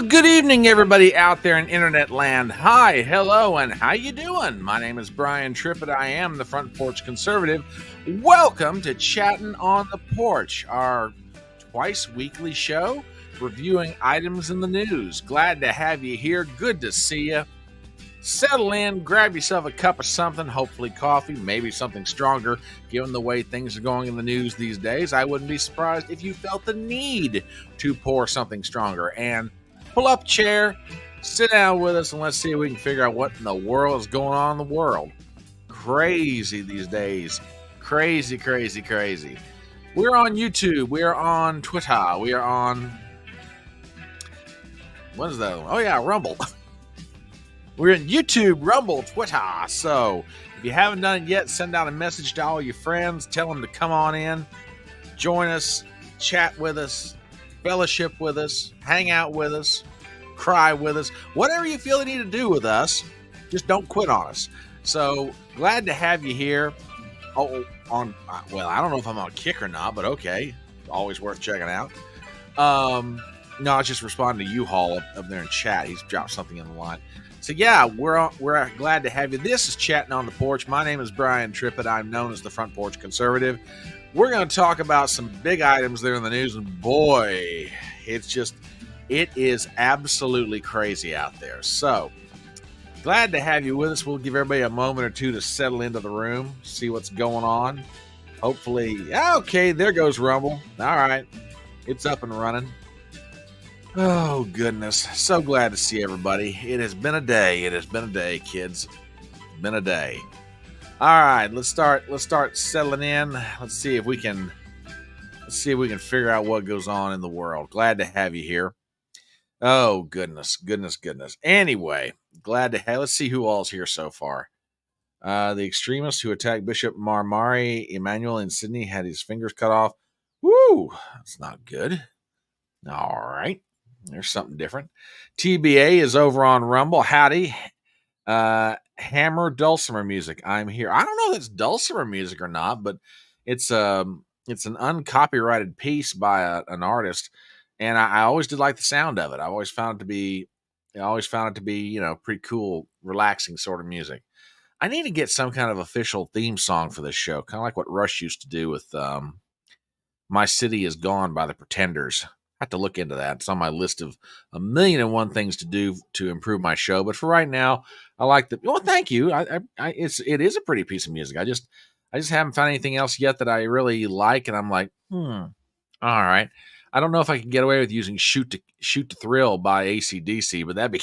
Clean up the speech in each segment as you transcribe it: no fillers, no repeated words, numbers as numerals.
Good evening, everybody out there in internet land. Hi, hello, and how you doing? My name is Brian Trippett. I am the Front Porch Conservative. Welcome to Chattin on the Porch, our twice weekly show reviewing items in the news. Glad to have you here. Good to see you. Settle in, grab yourself a cup of something, hopefully coffee, maybe something stronger. Given the way things are going in the news these days, I wouldn't be surprised if you felt the need to pour something stronger. And pull up a chair, sit down with us, and let's see if we can figure out what in the world is going on in the world. Crazy these days. Crazy, crazy, crazy. We're on YouTube. We're on Twitter. We are on... What is that? Oh, yeah, Rumble. We're in YouTube, Rumble, Twitter. So if you haven't done it yet, send out a message to all your friends. Tell them to come on in, join us, chat with us, fellowship with us, hang out with us, cry with us. Whatever you feel you need to do with us, just don't quit on us. So glad to have you here. Well, I don't know if I'm on Kick or not, but okay. Always worth checking out. No, I was just responding to U-Haul up there in chat. He's dropped something in the line. So yeah, we're glad to have you. This is Chatting on the Porch. My name is Brian Trippett. I'm known as the Front Porch Conservative. We're going to talk about some big items there in the news, and boy, it is absolutely crazy out there. So glad to have you with us. We'll give everybody a moment or two to settle into the room, see what's going on. Hopefully, okay, there goes Rumble. All right, it's up and running. Oh, goodness. So glad to see everybody. It has been a day. It has been a day, kids. It's been a day. All right, let's start settling in. Let's see if we can figure out what goes on in the world. Glad to have you here. Oh, goodness. Anyway, let's see who all's here so far. The extremist who attacked Bishop Marmari Emmanuel in Sydney had his fingers cut off. Woo, that's not good. All right. There's something different. TBA is over on Rumble. Howdy. Hammer dulcimer music. I'm here. I don't know if it's dulcimer music or not, but it's an uncopyrighted piece by an artist, and I always did like the sound of it. I always found it to be, pretty cool, relaxing sort of music. I need to get some kind of official theme song for this show, kind of like what Rush used to do with "My City Is Gone" by the Pretenders. I have to look into that. It's on my list of 1,000,001 things to do to improve my show. But for right now, I like the. Well, thank you. It is a pretty piece of music. I just haven't found anything else yet that I really like, and I'm like, all right. I don't know if I can get away with using "Shoot to Thrill" by AC/DC, but that'd be.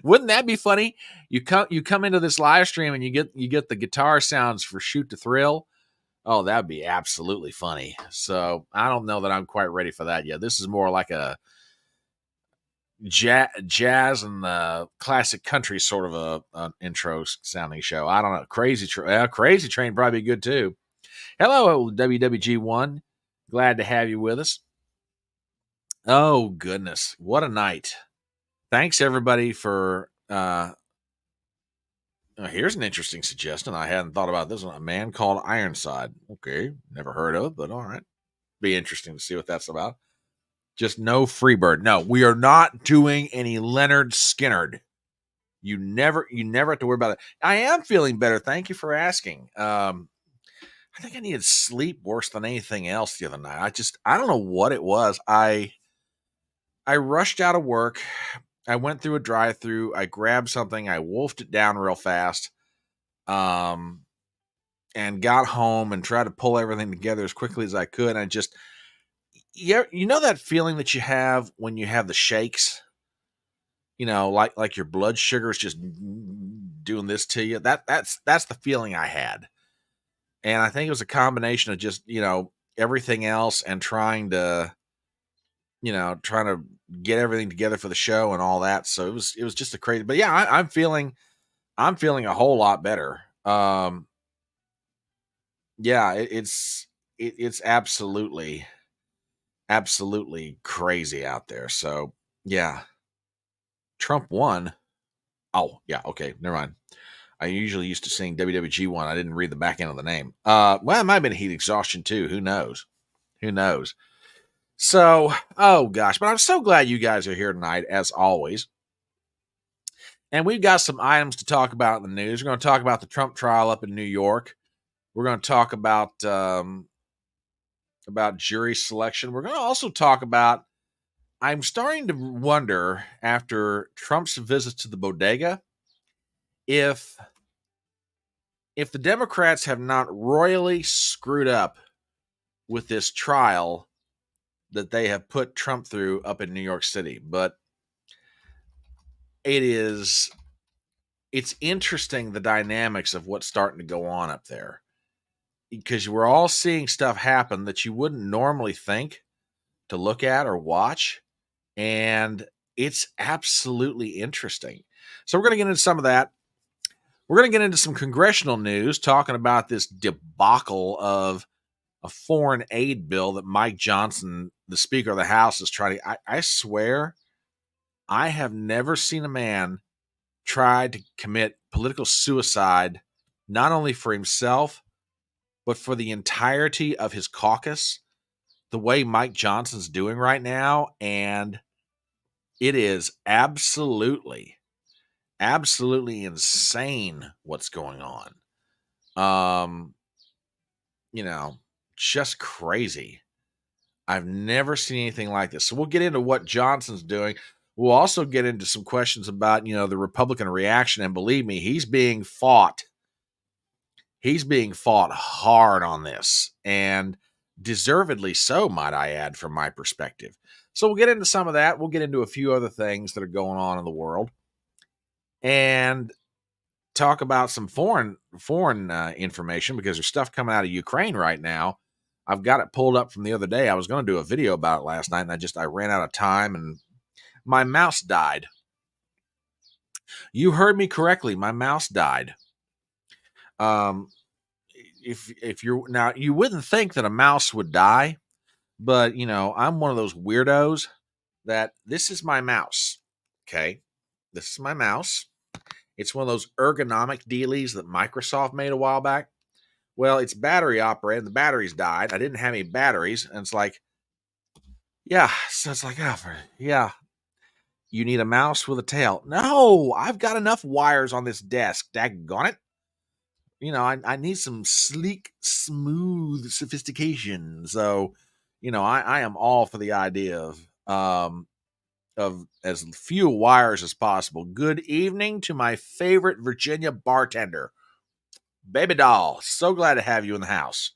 Wouldn't that be funny? You come into this live stream and you get the guitar sounds for "Shoot to Thrill." Oh, that would be absolutely funny. So I don't know that I'm quite ready for that yet. This is more like a jazz and classic country sort of an intro sounding show. I don't know. Crazy Train probably be good too. Hello, WWG1. Glad to have you with us. Oh, goodness. What a night. Thanks, everybody, for... here's an interesting suggestion. I hadn't thought about this one. A man called Ironside. Okay, never heard of it, but all right. Be interesting to see what that's about. Just no Freebird. No, we are not doing any Leonard Skinnard. You never have to worry about it. I am feeling better. Thank you for asking. I think I needed sleep worse than anything else the other night. I don't know what it was. I rushed out of work. I went through a drive-through. I grabbed something. I wolfed it down real fast, and got home and tried to pull everything together as quickly as I could. And you know that feeling that you have when you have the shakes, like your blood sugar is just doing this to you. That's the feeling I had, and I think it was a combination of just everything else and trying to get everything together for the show and all that. So it was just a crazy, but yeah, I'm feeling a whole lot better. Yeah, it's absolutely crazy out there. So yeah, Trump won. Oh yeah. Okay. Never mind. I usually used to sing WWG1. I didn't read the back end of the name. Well, it might have been heat exhaustion too. Who knows? So, oh gosh, but I'm so glad you guys are here tonight, as always. And we've got some items to talk about in the news. We're going to talk about the Trump trial up in New York. We're going to talk about jury selection. We're going to also talk about. I'm starting to wonder after Trump's visit to the bodega if the Democrats have not royally screwed up with this trial that they have put Trump through up in New York City. But it's interesting the dynamics of what's starting to go on up there, because we're all seeing stuff happen that you wouldn't normally think to look at or watch, and it's absolutely interesting. So we're going to get into some of that. We're going to get into some congressional news talking about this debacle of a foreign aid bill that Mike Johnson, the Speaker of the House, is trying to. I swear, I have never seen a man try to commit political suicide, not only for himself, but for the entirety of his caucus, the way Mike Johnson's doing right now. And it is absolutely insane what's going on. Just crazy. I've never seen anything like this. So we'll get into what Johnson's doing. We'll also get into some questions about, the Republican reaction. And believe me, he's being fought. He's being fought hard on this, and deservedly so, might I add, from my perspective. So we'll get into some of that. We'll get into a few other things that are going on in the world, and talk about some foreign information, because there's stuff coming out of Ukraine right now. I've got it pulled up from the other day. I was going to do a video about it last night, and I ran out of time, and my mouse died. You heard me correctly. My mouse died. If you're now, you wouldn't think that a mouse would die, but I'm one of those weirdos that this is my mouse. Okay. This is my mouse. It's one of those ergonomic dealies that Microsoft made a while back. Well, it's battery operated. The batteries died. I didn't have any batteries. And it's like, yeah. So it's like, yeah. You need a mouse with a tail. No, I've got enough wires on this desk. Daggone it. I need some sleek, smooth sophistication. So, I am all for the idea of as few wires as possible. Good evening to my favorite Virginia bartender, Baby Doll. So glad to have you in the house.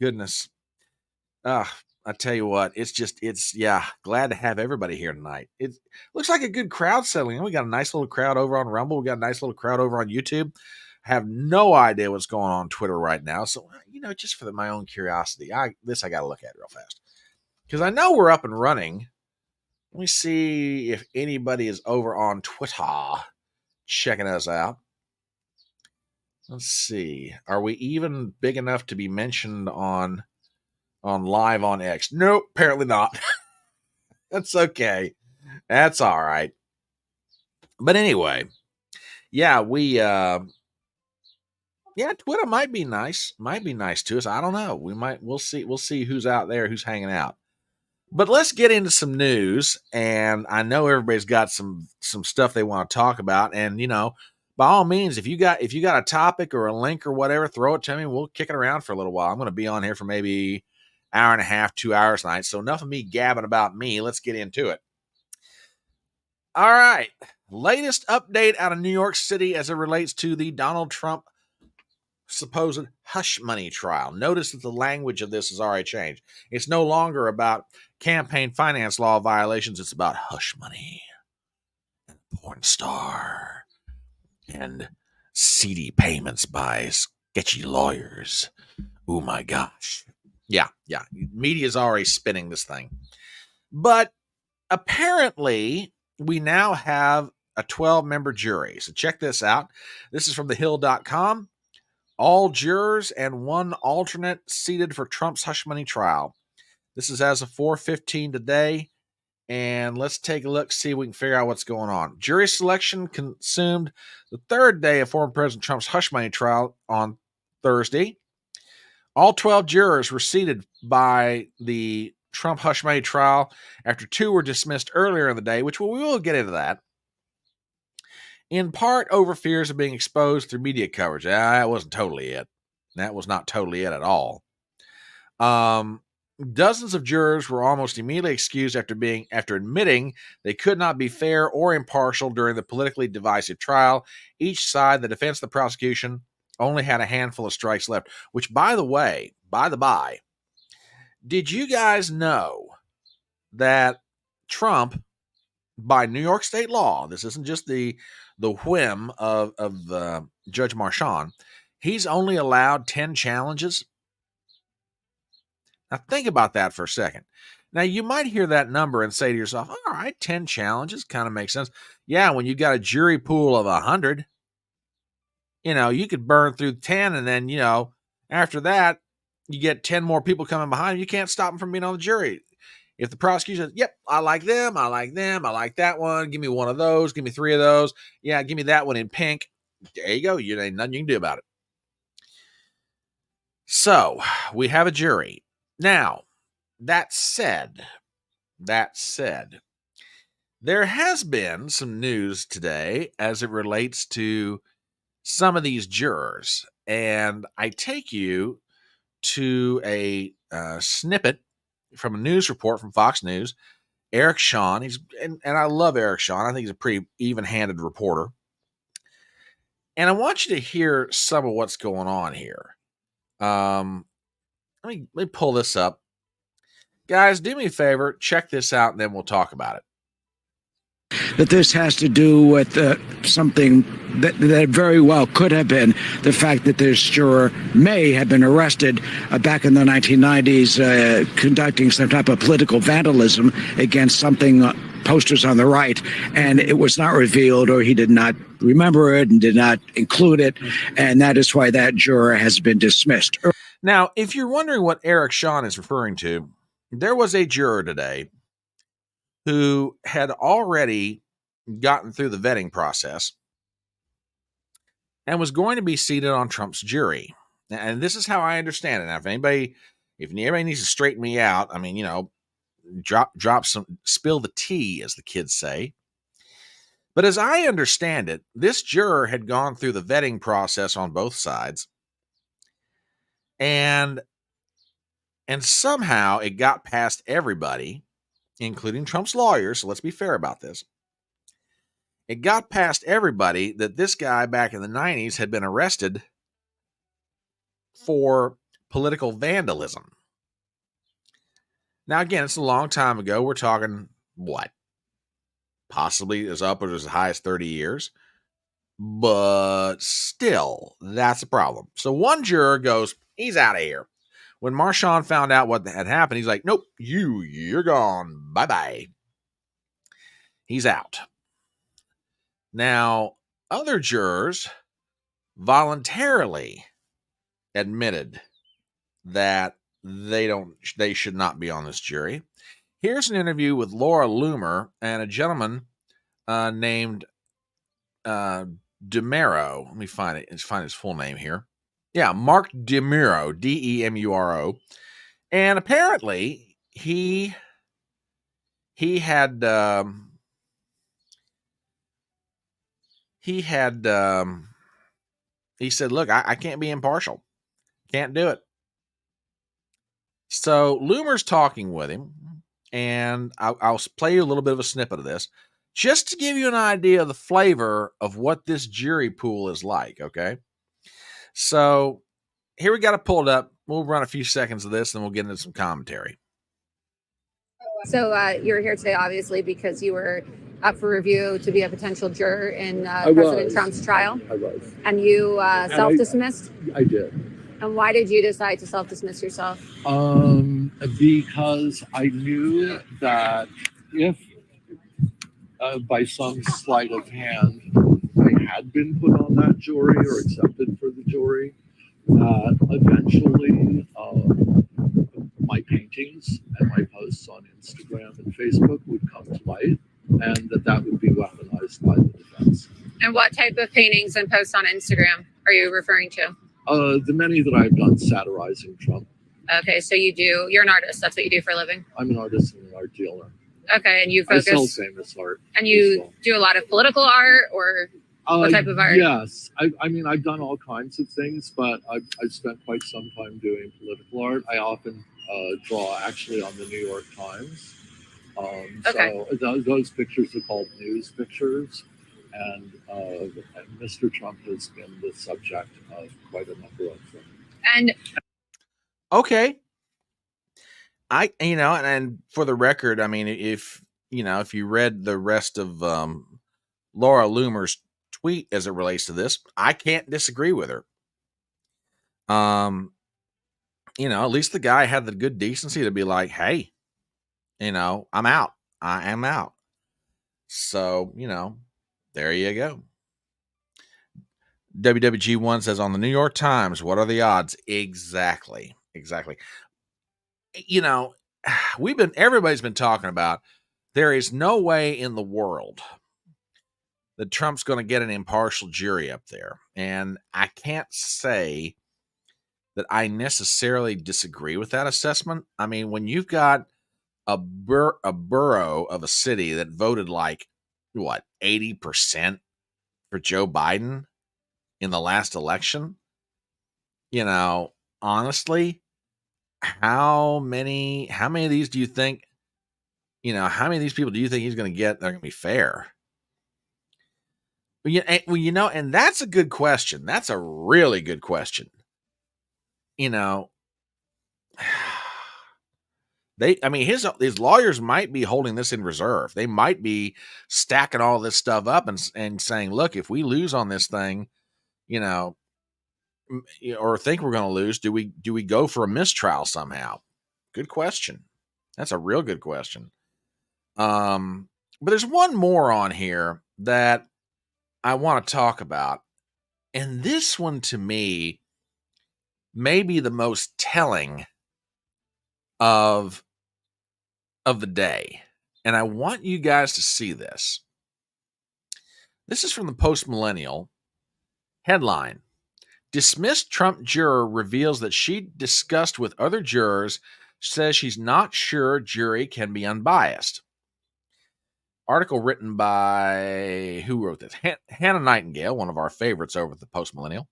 Goodness. I tell you what, glad to have everybody here tonight. It looks like a good crowd settling in. We got a nice little crowd over on Rumble. We got a nice little crowd over on YouTube. I have no idea what's going on Twitter right now. So, just for my own curiosity, I got to look at real fast, because I know we're up and running. Let me see if anybody is over on Twitter checking us out. Let's see. Are we even big enough to be mentioned on live on X? Nope, apparently not. That's okay. That's all right. But anyway, yeah, Twitter might be nice. Might be nice to us. I don't know. We'll see. We'll see who's out there, who's hanging out. But let's get into some news. And I know everybody's got some stuff they want to talk about. And by all means, if you got a topic or a link or whatever, throw it to me. We'll kick it around for a little while. I'm going to be on here for maybe hour and a half, 2 hours tonight. So enough of me gabbing about me. Let's get into it. All right. Latest update out of New York City as it relates to the Donald Trump supposed hush money trial. Notice that the language of this has already changed. It's no longer about campaign finance law violations. It's about hush money and porn star and seedy payments by sketchy lawyers. Oh my gosh. Yeah. Media's already spinning this thing. But apparently we now have a 12-member jury. So check this out. This is from thehill.com. All jurors and one alternate seated for Trump's hush money trial. This is as of 4:15 today. And let's take a look, see if we can figure out what's going on. Jury selection consumed the third day of former President Trump's hush money trial on Thursday. All 12 jurors were seated by the Trump hush money trial after 2 were dismissed earlier in the day, which we will get into that, in part over fears of being exposed through media coverage. That wasn't totally it. That was not totally it at all. Dozens of jurors were almost immediately excused after admitting they could not be fair or impartial during the politically divisive trial. Each side, the defense and the prosecution, only had a handful of strikes left, which, by the way, did you guys know that Trump, by New York state law, this isn't just the whim of Judge Marchand, he's only allowed 10 challenges? Now, think about that for a second. Now, you might hear that number and say to yourself, all right, 10 challenges kind of makes sense. Yeah, when you got a jury pool of 100, you could burn through 10, and then, after that, you get 10 more people coming behind you. You can't stop them from being on the jury. If the prosecution says, yep, I like them, I like that one, give me one of those, give me 3 of those, yeah, give me that one in pink, there you go. You ain't nothing you can do about it. So, we have a jury. Now, that said, there has been some news today as it relates to some of these jurors, and I take you to a snippet from a news report from Fox News. Eric Shawn, and I love Eric Shawn. I think he's a pretty even-handed reporter, and I want you to hear some of what's going on here. Let me pull this up. Guys, do me a favor, check this out, and then we'll talk about it. That this has to do with something that very well could have been the fact that this juror may have been arrested back in the 1990s conducting some type of political vandalism against something, posters on the right, and it was not revealed, or he did not remember it and did not include it, and that is why that juror has been dismissed. Now, if you're wondering what Eric Shawn is referring to, there was a juror today who had already gotten through the vetting process and was going to be seated on Trump's jury. And this is how I understand it. Now, if anybody needs to straighten me out, I mean, drop some, spill the tea, as the kids say. But as I understand it, this juror had gone through the vetting process on both sides, and somehow it got past everybody, including Trump's lawyers, so let's be fair about this. It got past everybody that this guy back in the 90s had been arrested for political vandalism. Now, again, it's a long time ago. We're talking, possibly as upwards as high as 30 years. But still, that's a problem. So one juror goes, he's out of here. When Marchand found out what had happened, he's like, nope, you're gone. Bye-bye. He's out. Now, other jurors voluntarily admitted that they should not be on this jury. Here's an interview with Laura Loomer and a gentleman named DeMuro. Let me find it. Let's find his full name here. Yeah, Mark DeMuro, DeMuro. And apparently he said, look, I can't be impartial. Can't do it. So Loomer's talking with him, and I'll play you a little bit of a snippet of this just to give you an idea of the flavor of what this jury pool is like, okay? So here we got it pulled up. We'll run a few seconds of this, and we'll get into some commentary. So you're here today, obviously, because you were up for review to be a potential juror in President Trump's trial. I was. And you self-dismissed? I did. And why did you decide to self-dismiss yourself? Because I knew that if by some sleight of hand I had been put on that jury or accepted for the jury, eventually my paintings and my posts on Instagram and Facebook would come to light, and that would be weaponized by the defense. And what type of paintings and posts on Instagram are you referring to? The many that I've done satirizing Trump. Okay, so you're an artist. That's what you do for a living? I'm an artist and an art dealer. Okay, and you focus... I sell famous art. And you do a lot of political art, or what type of art? Yes. I mean, I've done all kinds of things, but I've spent quite some time doing political art. I often draw actually on the New York Times. Okay. So those pictures are called news pictures. And Mr. Trump has been the subject of quite a number of them. And okay, and for the record, I mean, if you read the rest of Laura Loomer's tweet as it relates to this, I can't disagree with her. At least the guy had the good decency to be like, hey, I'm out. I am out. So, there you go. WWG1 says on the New York Times, what are the odds? Exactly. Everybody's been talking about, there is no way in the world that Trump's going to get an impartial jury up there. And I can't say that I necessarily disagree with that assessment. I mean, when you've got a borough of a city that voted 80% for Joe Biden in the last election, honestly, how many of these do you think, how many of these people do you think he's going to get that are going to be fair? And that's a good question. That's a really good question. His lawyers might be holding this in reserve. They might be stacking all this stuff up and saying, look, if we lose on this thing, or think we're going to lose, do we go for a mistrial somehow? Good question. That's a real good question. But there's one more on here that I want to talk about. And this one to me may be the most telling of the day. And I want you guys to see this. This is from the Post Millennial. Headline: Dismissed Trump juror reveals that she discussed with other jurors, says she's not sure jury can be unbiased. Article written by, who wrote this? Hannah Nightingale, one of our favorites over at the Post Millennial.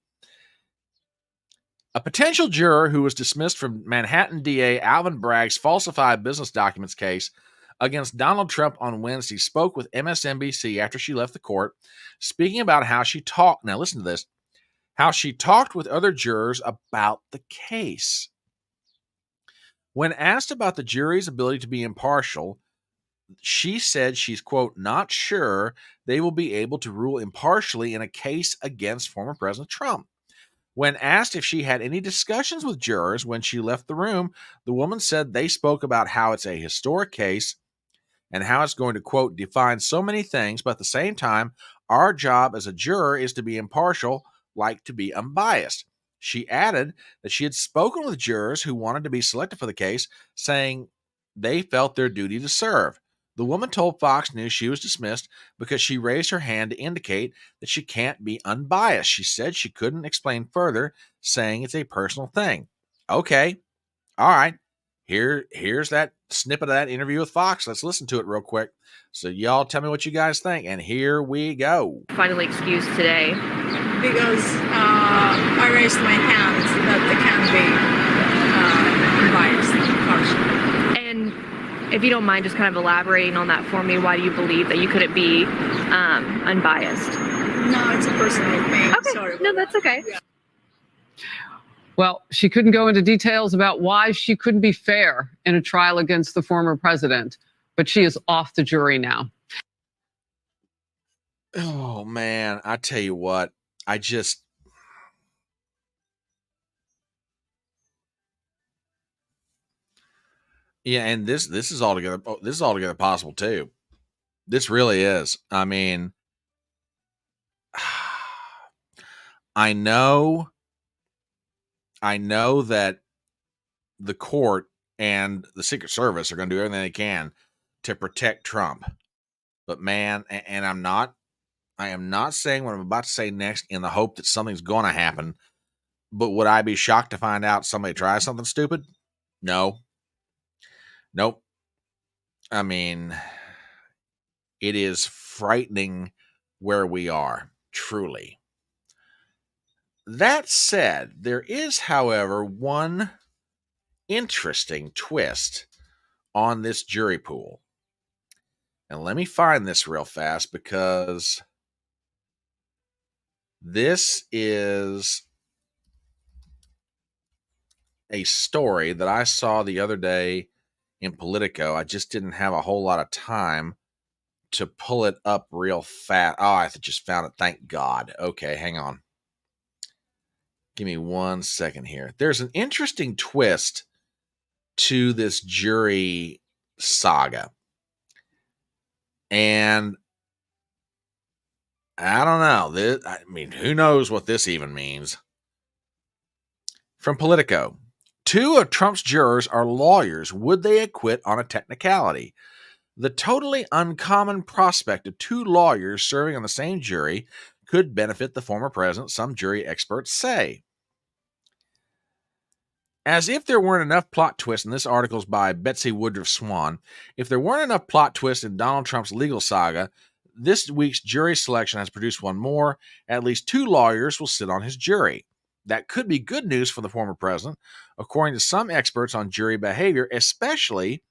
A potential juror who was dismissed from Manhattan DA Alvin Bragg's falsified business documents case against Donald Trump on Wednesday spoke with MSNBC after she left the court, speaking about how she talked. Now listen to this. How she talked with other jurors about the case. When asked about the jury's ability to be impartial, she said she's, quote, not sure they will be able to rule impartially in a case against former President Trump. When asked if she had any discussions with jurors when she left the room, the woman said they spoke about how it's a historic case and how it's going to, quote, define so many things, but at the same time, our job as a juror is to be impartial, like to be unbiased. She added that she had spoken with jurors who wanted to be selected for the case, saying they felt their duty to serve. The woman told Fox News she was dismissed because she raised her hand to indicate that she can't be unbiased. She said she couldn't explain further, saying it's a personal thing. Okay, all right. Here's that snippet of that interview with Fox. Let's listen to it real quick. So y'all tell me what you guys think. And here we go. Finally excused today. Because I raised my hand that they can be biased, partial. And if you don't mind just kind of elaborating on that for me, why do you believe that you couldn't be unbiased? No, it's a personal thing. Okay, Sorry. no, that's okay. Yeah. Well, she couldn't go into details about why she couldn't be fair in a trial against the former president, but she is off the jury now. Oh, man, I tell you what, yeah, and this is altogether possible too. This really is. I mean, I know that the court and the Secret Service are going to do everything they can to protect Trump. But man, and I am not saying what I'm about to say next in the hope that something's going to happen. But would I be shocked to find out somebody tries something stupid? No. Nope. I mean, it is frightening where we are, truly. That said, there is, however, one interesting twist on this jury pool. And let me find this real fast because this is a story that I saw the other day in Politico. I just didn't have a whole lot of time to pull it up real fast. Oh, I just found it. Thank God. Okay, hang on. Give me 1 second here. There's an interesting twist to this jury saga. And I don't know. I mean, who knows what this even means? From Politico. 2 of Trump's jurors are lawyers. Would they acquit on a technicality? The totally uncommon prospect of 2 lawyers serving on the same jury could benefit the former president, some jury experts say. As if there weren't enough plot twists, and this article is by Betsy Woodruff Swan, if there weren't enough plot twists in Donald Trump's legal saga, this week's jury selection has produced one more. At least 2 lawyers will sit on his jury. That could be good news for the former president, according to some experts on jury behavior, especially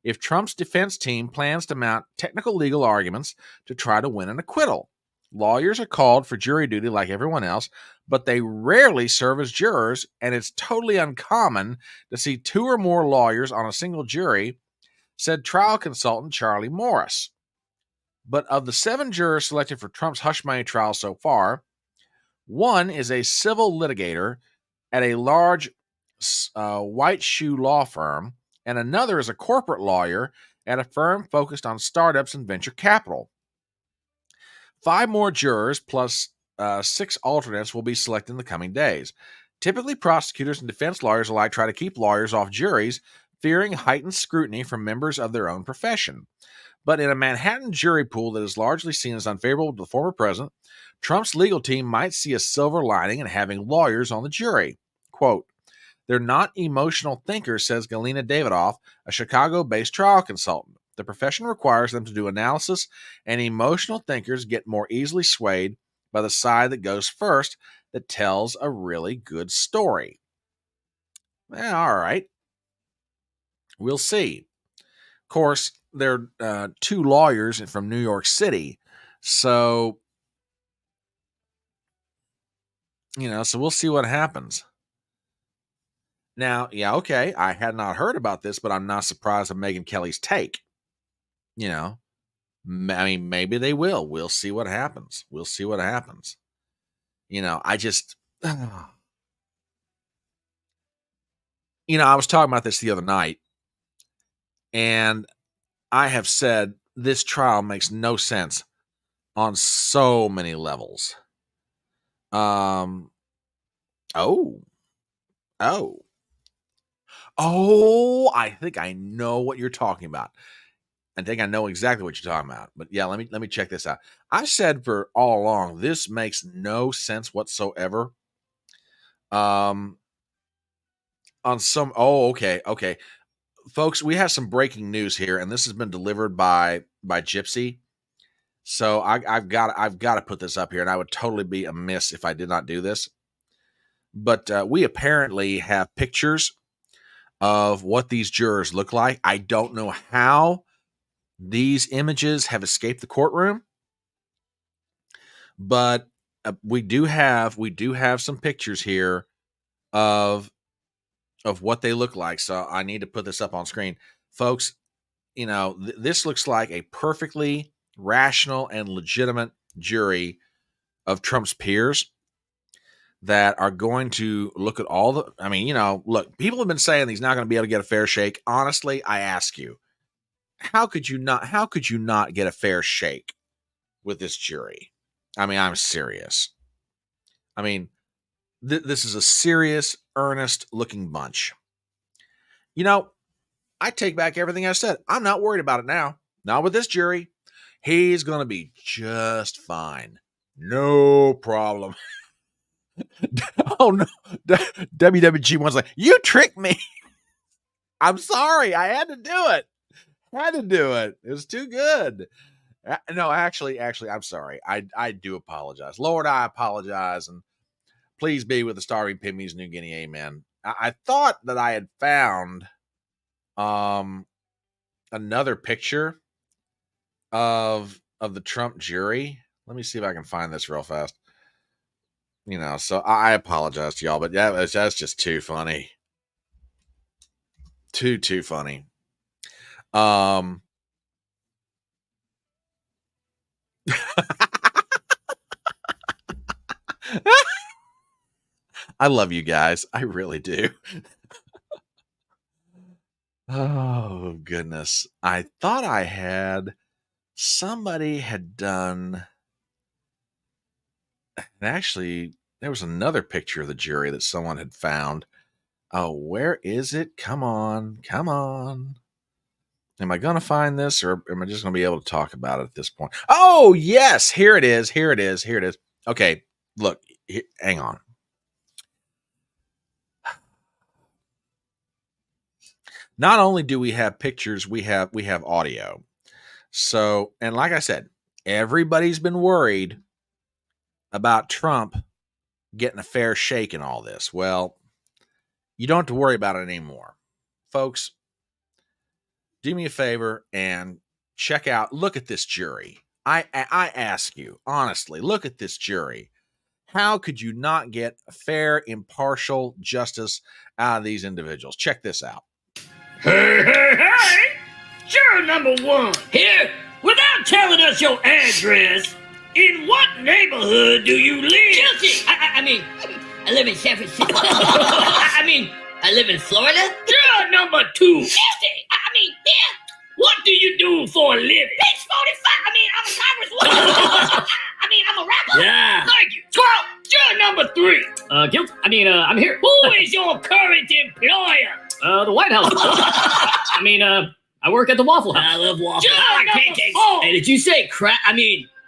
if Trump's defense team plans to mount technical legal arguments to try to win an acquittal. Lawyers are called for jury duty like everyone else, but they rarely serve as jurors, and it's totally uncommon to see 2 or more lawyers on a single jury, said trial consultant Charlie Morris. But of the 7 jurors selected for Trump's hush money trial so far, 1 is a civil litigator at a large white shoe law firm, and another is a corporate lawyer at a firm focused on startups and venture capital. 5 more jurors plus 6 alternates will be selected in the coming days. Typically, prosecutors and defense lawyers alike try to keep lawyers off juries, fearing heightened scrutiny from members of their own profession. But in a Manhattan jury pool that is largely seen as unfavorable to the former president, Trump's legal team might see a silver lining in having lawyers on the jury. Quote, "They're not emotional thinkers," says Galina Davidoff, a Chicago-based trial consultant. The profession requires them to do analysis, and emotional thinkers get more easily swayed by the side that goes first, that tells a really good story. All right. We'll see. Of course, they're 2 lawyers from New York City. So, so we'll see what happens. Now, yeah, okay, I had not heard about this, but I'm not surprised at Megyn Kelly's take. I mean, maybe they will. We'll see what happens. We'll see what happens. I just, I was talking about this the other night, and I have said this trial makes no sense on so many levels. Oh, I think I know what you're talking about. I think I know exactly what you're talking about. But yeah, let me check this out. I said for all along, this makes no sense whatsoever. On some, okay. Folks, we have some breaking news here, and this has been delivered by Gypsy. So I've got to put this up here, and I would totally be amiss if I did not do this. But we apparently have pictures of what these jurors look like. I don't know how these images have escaped the courtroom, but we do have some pictures here of what they look like. So I need to put this up on screen, folks. This looks like a perfectly rational and legitimate jury of Trump's peers that are going to look at all the, look, people have been saying he's not going to be able to get a fair shake. Honestly, I ask you, how could you not get a fair shake with this jury? I mean, I'm serious. I mean, this is a serious, earnest looking bunch. I take back everything I said. I'm not worried about it now. Not with this jury. He's going to be just fine. No problem. Oh no, WWG one's like, you tricked me. I'm sorry, I had to do it. Had to do it. It was too good. No, actually, I'm sorry. I do apologize. Lord, I apologize, and please be with the starving pygmies, New Guinea. Amen. I thought that I had found another picture of the Trump jury. Let me see if I can find this real fast. You know, so I apologize to y'all, but yeah, that's just too funny. Too funny. I love you guys. I really do. Oh goodness. I thought I had somebody had done, and actually there was another picture of the jury that someone had found. Oh, where is it? Come on. Come on. Am I going to find this, or am I just going to be able to talk about it at this point? Oh, yes. Here it is. Here it is. Here it is. Okay. Look, hang on. Not only do we have pictures, we have audio. So, and like I said, everybody's been worried about Trump getting a fair shake in all this. Well, you don't have to worry about it anymore. Folks, do me a favor and look at this jury. I ask you, honestly, look at this jury. How could you not get a fair, impartial justice out of these individuals? Check this out. Hey, hey, hey! Juror number 1, here, without telling us your address, in what neighborhood do you live? Guilty! I live in San Francisco. I live in Florida. Juror number 2. Guilty! Yeah. What do you do for a living? Bitch 45! I'm a congresswoman. I'm a rapper. Yeah. Thank you. Squirrel! Juror number 3. Guilt? I'm here. Who is your current employer? The White House. I work at the Waffle House. I love waffles. Juror I like number pancakes. 4. Hey, did you say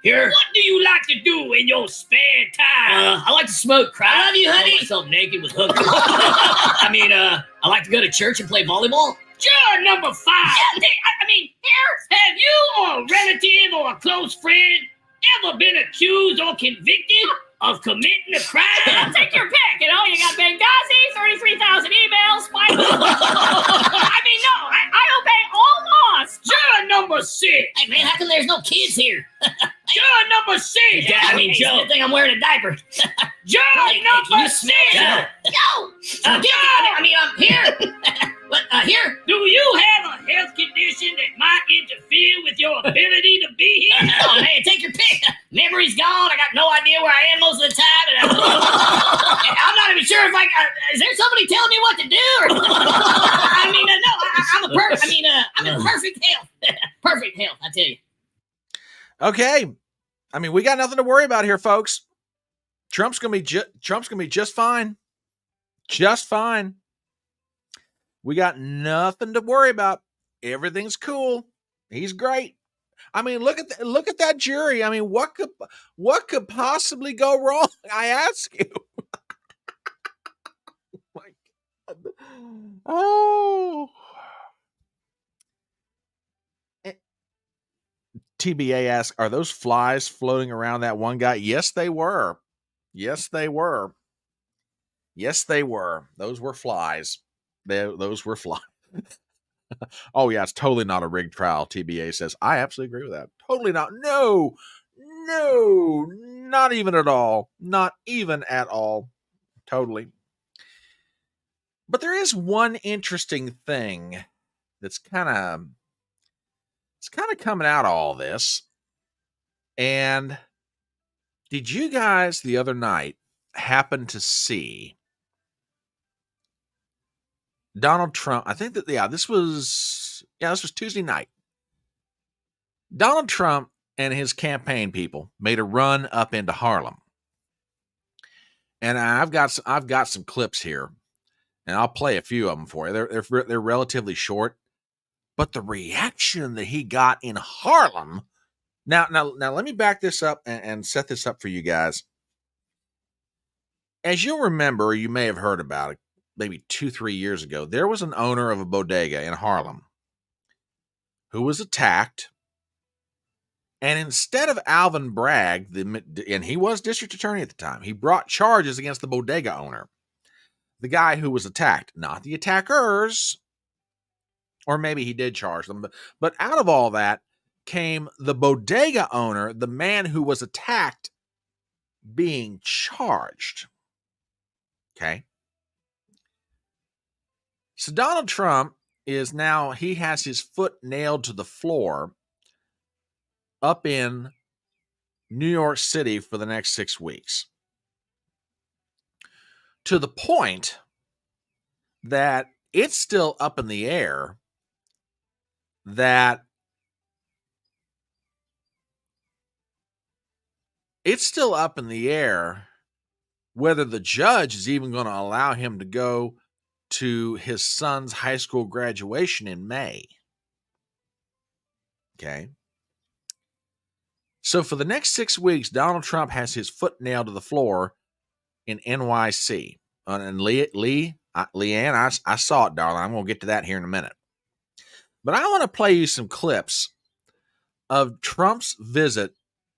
here? What do you like to do in your spare time? I like to smoke crack. I love you, honey. I myself naked with hookers. I like to go to church and play volleyball. Juror number 5. Here. Have you or a relative or a close friend ever been accused or convicted of committing a crime? Take your pick. You got Benghazi, 33,000 emails, no, I obey all laws. Juror number 6. Hey, man, how come there's no kids here? Juror number 6. Joe. Good thing I'm wearing a diaper. Juror number 6. Yo! I'm here. Here? Do you have a health condition that might interfere with your ability to be here? Oh, man, take your pick. Memory's gone. I got no idea where I am most of the time. And I'm not even sure if is there somebody telling me what to do? I'm in perfect health. Perfect health, I tell you. Okay. We got nothing to worry about here, folks. Trump's gonna be just fine. Just fine. We got nothing to worry about. Everything's cool. He's great. Look at that jury. What could possibly go wrong? I ask you. My God. Oh. TBA asks, are those flies floating around that one guy? Yes, they were. Yes, they were. Yes, they were. Those were flies. Those were flies. Oh, yeah, it's totally not a rigged trial, TBA says. I absolutely agree with that. Totally not. No, not even at all. Not even at all. Totally. But there is one interesting thing that's kind of coming out of all this. And did you guys the other night happen to see Donald Trump? I think that, this was Tuesday night. Donald Trump and his campaign people made a run up into Harlem. And I've got some clips here, and I'll play a few of them for you. They're relatively short, but the reaction that he got in Harlem. Now let me back this up and set this up for you guys. as you'll remember, or you may have heard about it, maybe 2-3 years ago, there was an owner of a bodega in Harlem who was attacked. And instead of Alvin Bragg, and he was district attorney at the time, he brought charges against the bodega owner, the guy who was attacked, not the attackers, or maybe he did charge them. But out of all that came the bodega owner, the man who was attacked, being charged. Okay. So Donald Trump is now, he has his foot nailed to the floor up in New York City for the next 6 weeks. To the point that it's still up in the air whether the judge is even going to allow him to go to his son's high school graduation in May. Okay. So for the next 6 weeks, Donald Trump has his foot nailed to the floor in NYC. And Leanne, I saw it, darling. I'm going to get to that here in a minute. But I want to play you some clips of Trump's visit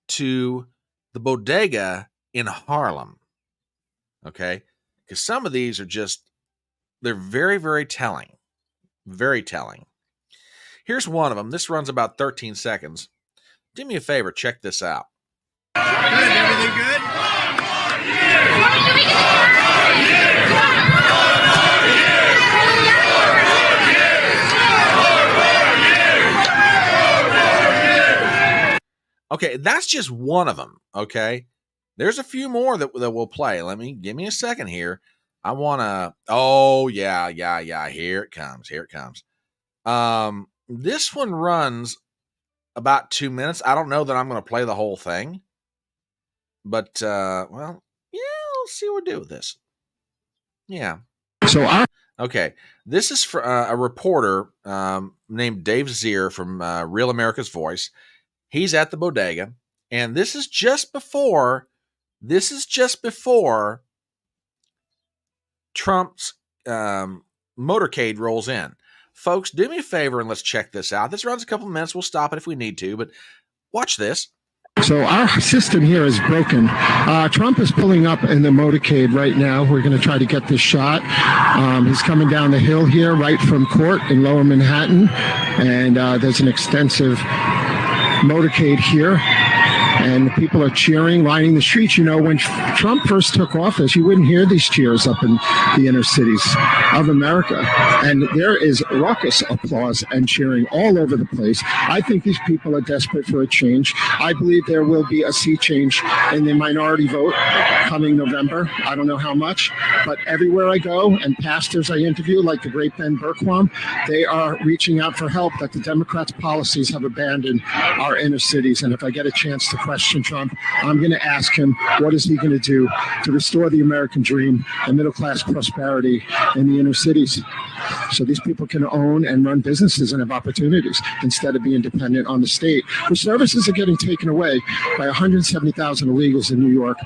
to the bodega in Harlem. Okay? Because some of these are just, they're very, very telling. Very telling. Here's one of them. This runs about 13 seconds. Do me a favor, check this out. Good, everything good? Okay, that's just one of them, okay? There's a few more that we'll play. Give me a second here. I want to, oh, yeah, here it comes. This one runs about 2 minutes. I don't know that I'm going to play the whole thing, but we'll see what we do with this. Yeah. Okay. This is for a reporter named Dave Zier from Real America's Voice. He's at the bodega, and this is just before Trump's motorcade rolls in. Folks, do me a favor and let's check this out. This runs a couple of minutes. We'll stop it if we need to, but watch this. So our system here is broken. Trump is pulling up in the motorcade right now. We're going to try to get this shot. He's coming down the hill here right from court in Lower Manhattan, and there's an extensive motorcade here. And people are cheering, lining the streets. You know, when Trump first took office, you wouldn't hear these cheers up in the inner cities of America. And there is raucous applause and cheering all over the place. I think these people are desperate for a change. I believe there will be a sea change in the minority vote coming November. I don't know how much, but everywhere I go and pastors I interview, like the great Ben Bergquam, they are reaching out for help that the Democrats' policies have abandoned our inner cities. And if I get a chance to question Trump, I'm going to ask him, what is he going to do to restore the American dream and middle-class prosperity in the inner cities so these people can own and run businesses and have opportunities instead of being dependent on the state, where services are getting taken away by 170,000 illegals in New York.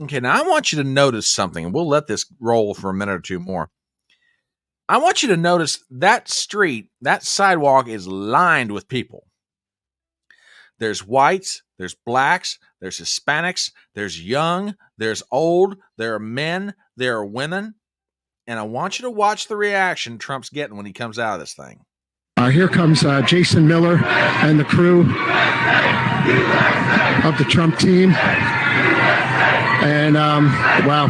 Okay, now I want you to notice something, and we'll let this roll for a minute or two more. I want you to notice that street, that sidewalk is lined with people. There's whites, there's blacks, there's Hispanics, there's young, there's old, there are men, there are women. And I want you to watch the reaction Trump's getting when he comes out of this thing. Here comes Jason Miller and the crew of the Trump team. And wow,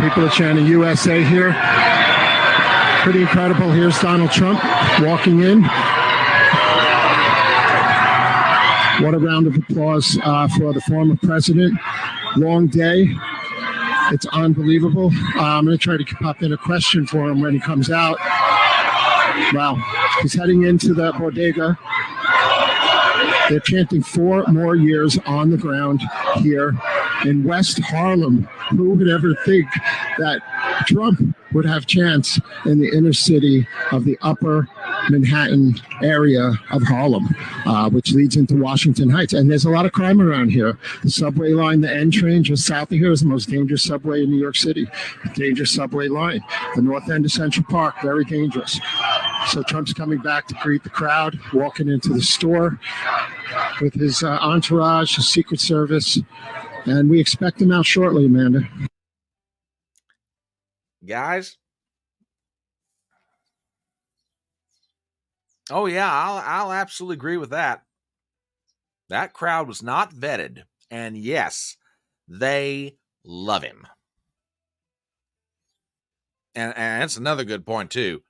people are chanting USA here. Pretty incredible. Here's Donald Trump walking in. What a round of applause for the former president. Long day. It's unbelievable. I'm going to try to pop in a question for him when he comes out. Wow. He's heading into the bodega. They're chanting 4 more years on the ground here in West Harlem. Who would ever think that Trump would have chance in the inner city of the Upper Manhattan area of Harlem, which leads into Washington Heights. And there's a lot of crime around here. The subway line, the N train just south of here is the most dangerous subway in New York City. Dangerous subway line. The north end of Central Park, very dangerous. So Trump's coming back to greet the crowd, walking into the store with his entourage, his Secret Service, and we expect him out shortly, Amanda. Guys. Oh yeah, I'll absolutely agree with that. That crowd was not vetted, and yes, they love him. And that's another good point too.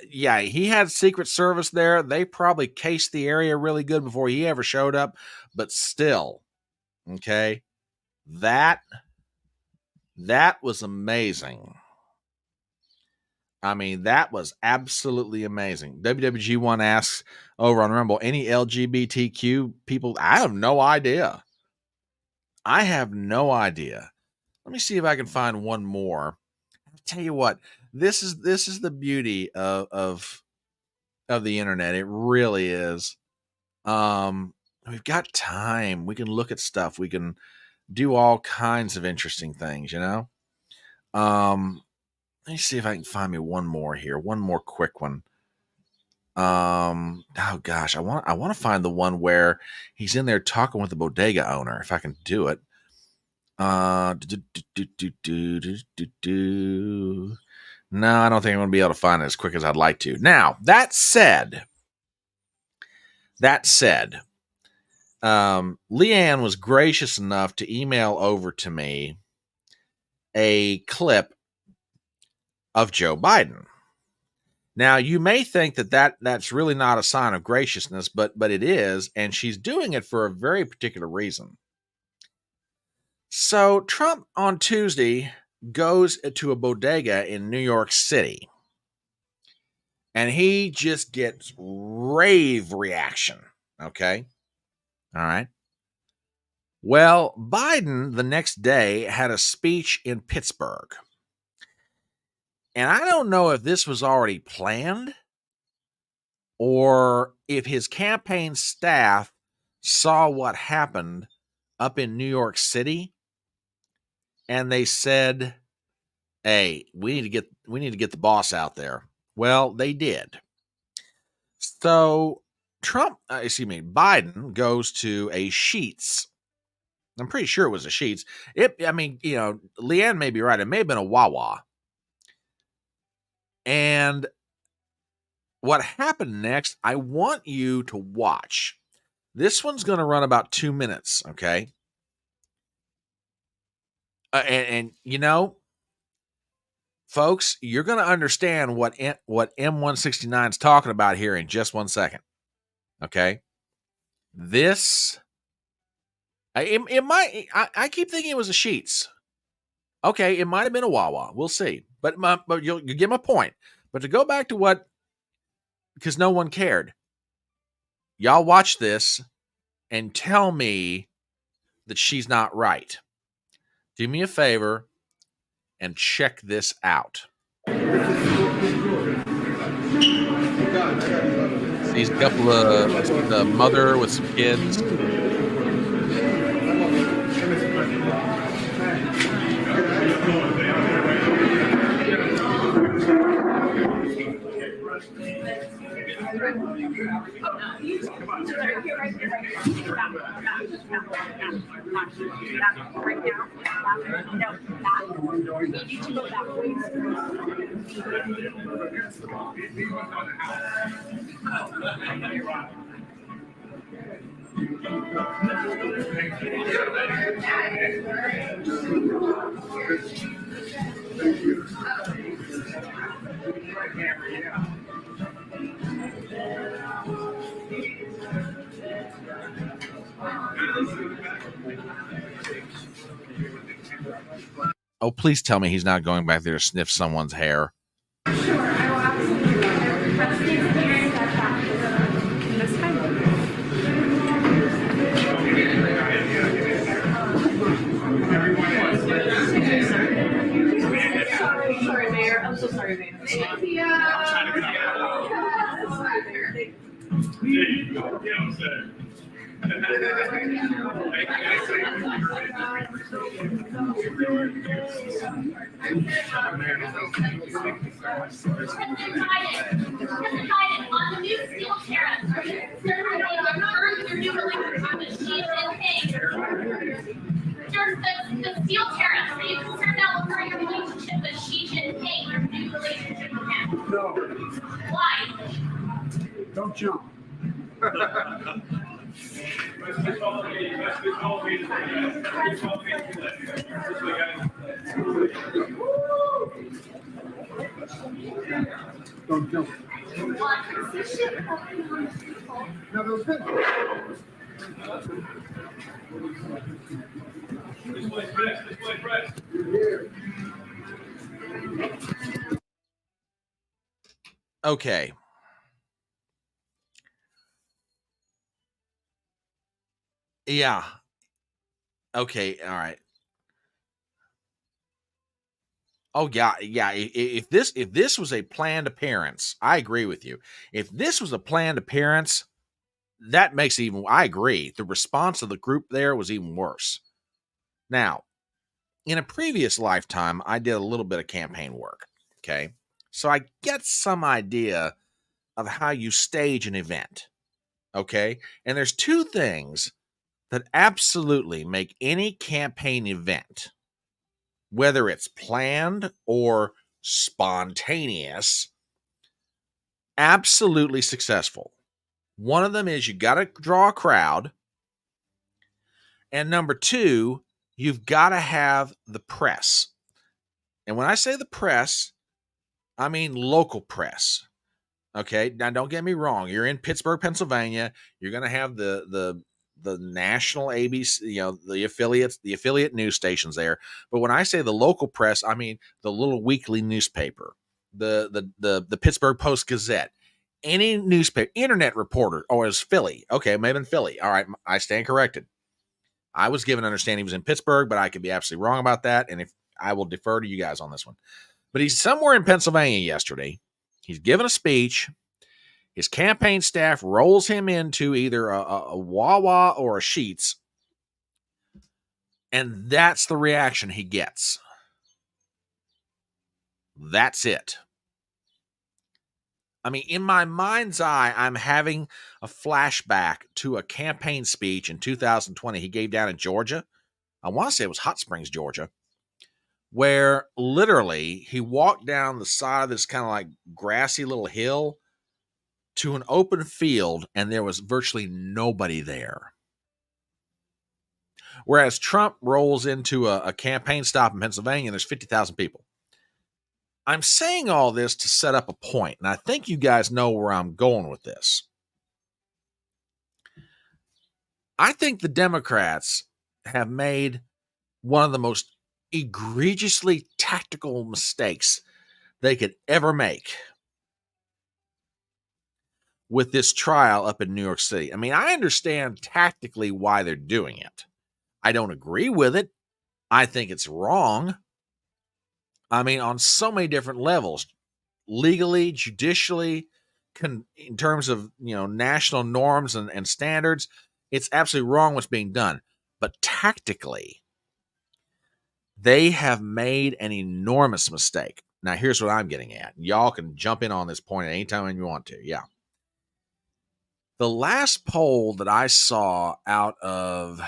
Yeah, he had Secret Service there. They probably cased the area really good before he ever showed up, but still, okay, that was amazing. I mean, that was absolutely amazing. WWG1 asks over on Rumble, any LGBTQ people? I have no idea. Let me see if I can find one more. I'll tell you what, this is the beauty of the internet. It really is. We've got time. We can look at stuff. We can do all kinds of interesting things, you know? Let me see if I can find me one more here. One more quick one. Oh gosh, I want to find the one where he's in there talking with the bodega owner, if I can do it. No, I don't think I'm going to be able to find it as quick as I'd like to. Now, that said, Leanne was gracious enough to email over to me a clip of Joe Biden. Now, you may think that's really not a sign of graciousness, but it is, and she's doing it for a very particular reason. So, Trump on Tuesday goes to a bodega in New York City, and he just gets rave reaction, okay? All right. Well, Biden the next day had a speech in Pittsburgh. And I don't know if this was already planned or if his campaign staff saw what happened up in New York City and they said, "Hey, we need to get the boss out there." Well, they did. So Biden goes to a Sheetz. I'm pretty sure it was a Sheetz. Leanne may be right. It may have been a Wawa. And what happened next, I want you to watch. This one's going to run about 2 minutes, okay? And folks, you're going to understand what M169 is talking about here in just 1 second, okay? This, I keep thinking it was a Sheetz. Okay, it might have been a Wawa. We'll see. But you'll get my point. But to go back to because no one cared. Y'all watch this and tell me that she's not right. Do me a favor and check this out. These couple of the mother with some kids. Oh, please tell me he's not going back there to sniff someone's hair. Sure, I will absolutely. That's fine. Sorry, Mayor. I'm so sorry, Mayor. On the new steel tariffs, are you concerned that they will hurt your new relationship with Xi Jinping? The steel tariffs, are you concerned that will hurt your relationship with Xi Jinping, your new relationship with him? No. Why? Don't jump. Don't jump. No, those good. Okay. Yeah. Okay. All right. Oh yeah, yeah. If this was a planned appearance, I agree with you. If this was a planned appearance, that makes even. I agree. The response of the group there was even worse. Now, in a previous lifetime, I did a little bit of campaign work. Okay, so I get some idea of how you stage an event. Okay, and there's two things that absolutely make any campaign event, whether it's planned or spontaneous, absolutely successful. One of them is you got to draw a crowd. And number two, you've got to have the press. And when I say the press, I mean local press. Okay, now don't get me wrong. You're in Pittsburgh, Pennsylvania. You're going to have the national ABC, the affiliate news stations there. But when I say the local press, I mean the little weekly newspaper, the Pittsburgh Post Gazette, any newspaper, internet reporter. Oh, it was Philly. Okay, maybe in Philly. All right, I stand corrected. I was given understanding he was in Pittsburgh, but I could be absolutely wrong about that. And if I will defer to you guys on this one. But he's somewhere in Pennsylvania yesterday. He's given a speech. His campaign staff rolls him into either a Wawa or a Sheetz. And that's the reaction he gets. That's it. I mean, in my mind's eye, I'm having a flashback to a campaign speech in 2020 he gave down in Georgia. I want to say it was Hot Springs, Georgia, where literally he walked down the side of this kind of like grassy little hill to an open field, and there was virtually nobody there. Whereas Trump rolls into a campaign stop in Pennsylvania, and there's 50,000 people. I'm saying all this to set up a point, and I think you guys know where I'm going with this. I think the Democrats have made one of the most egregiously tactical mistakes they could ever make with this trial up in New York City. I mean, I understand tactically why they're doing it. I don't agree with it. I think it's wrong. I mean, on so many different levels, legally, judicially, in terms of, national norms and standards, it's absolutely wrong what's being done. But tactically, they have made an enormous mistake. Now, here's what I'm getting at. Y'all can jump in on this point at any time you want to. Yeah. The last poll that I saw out of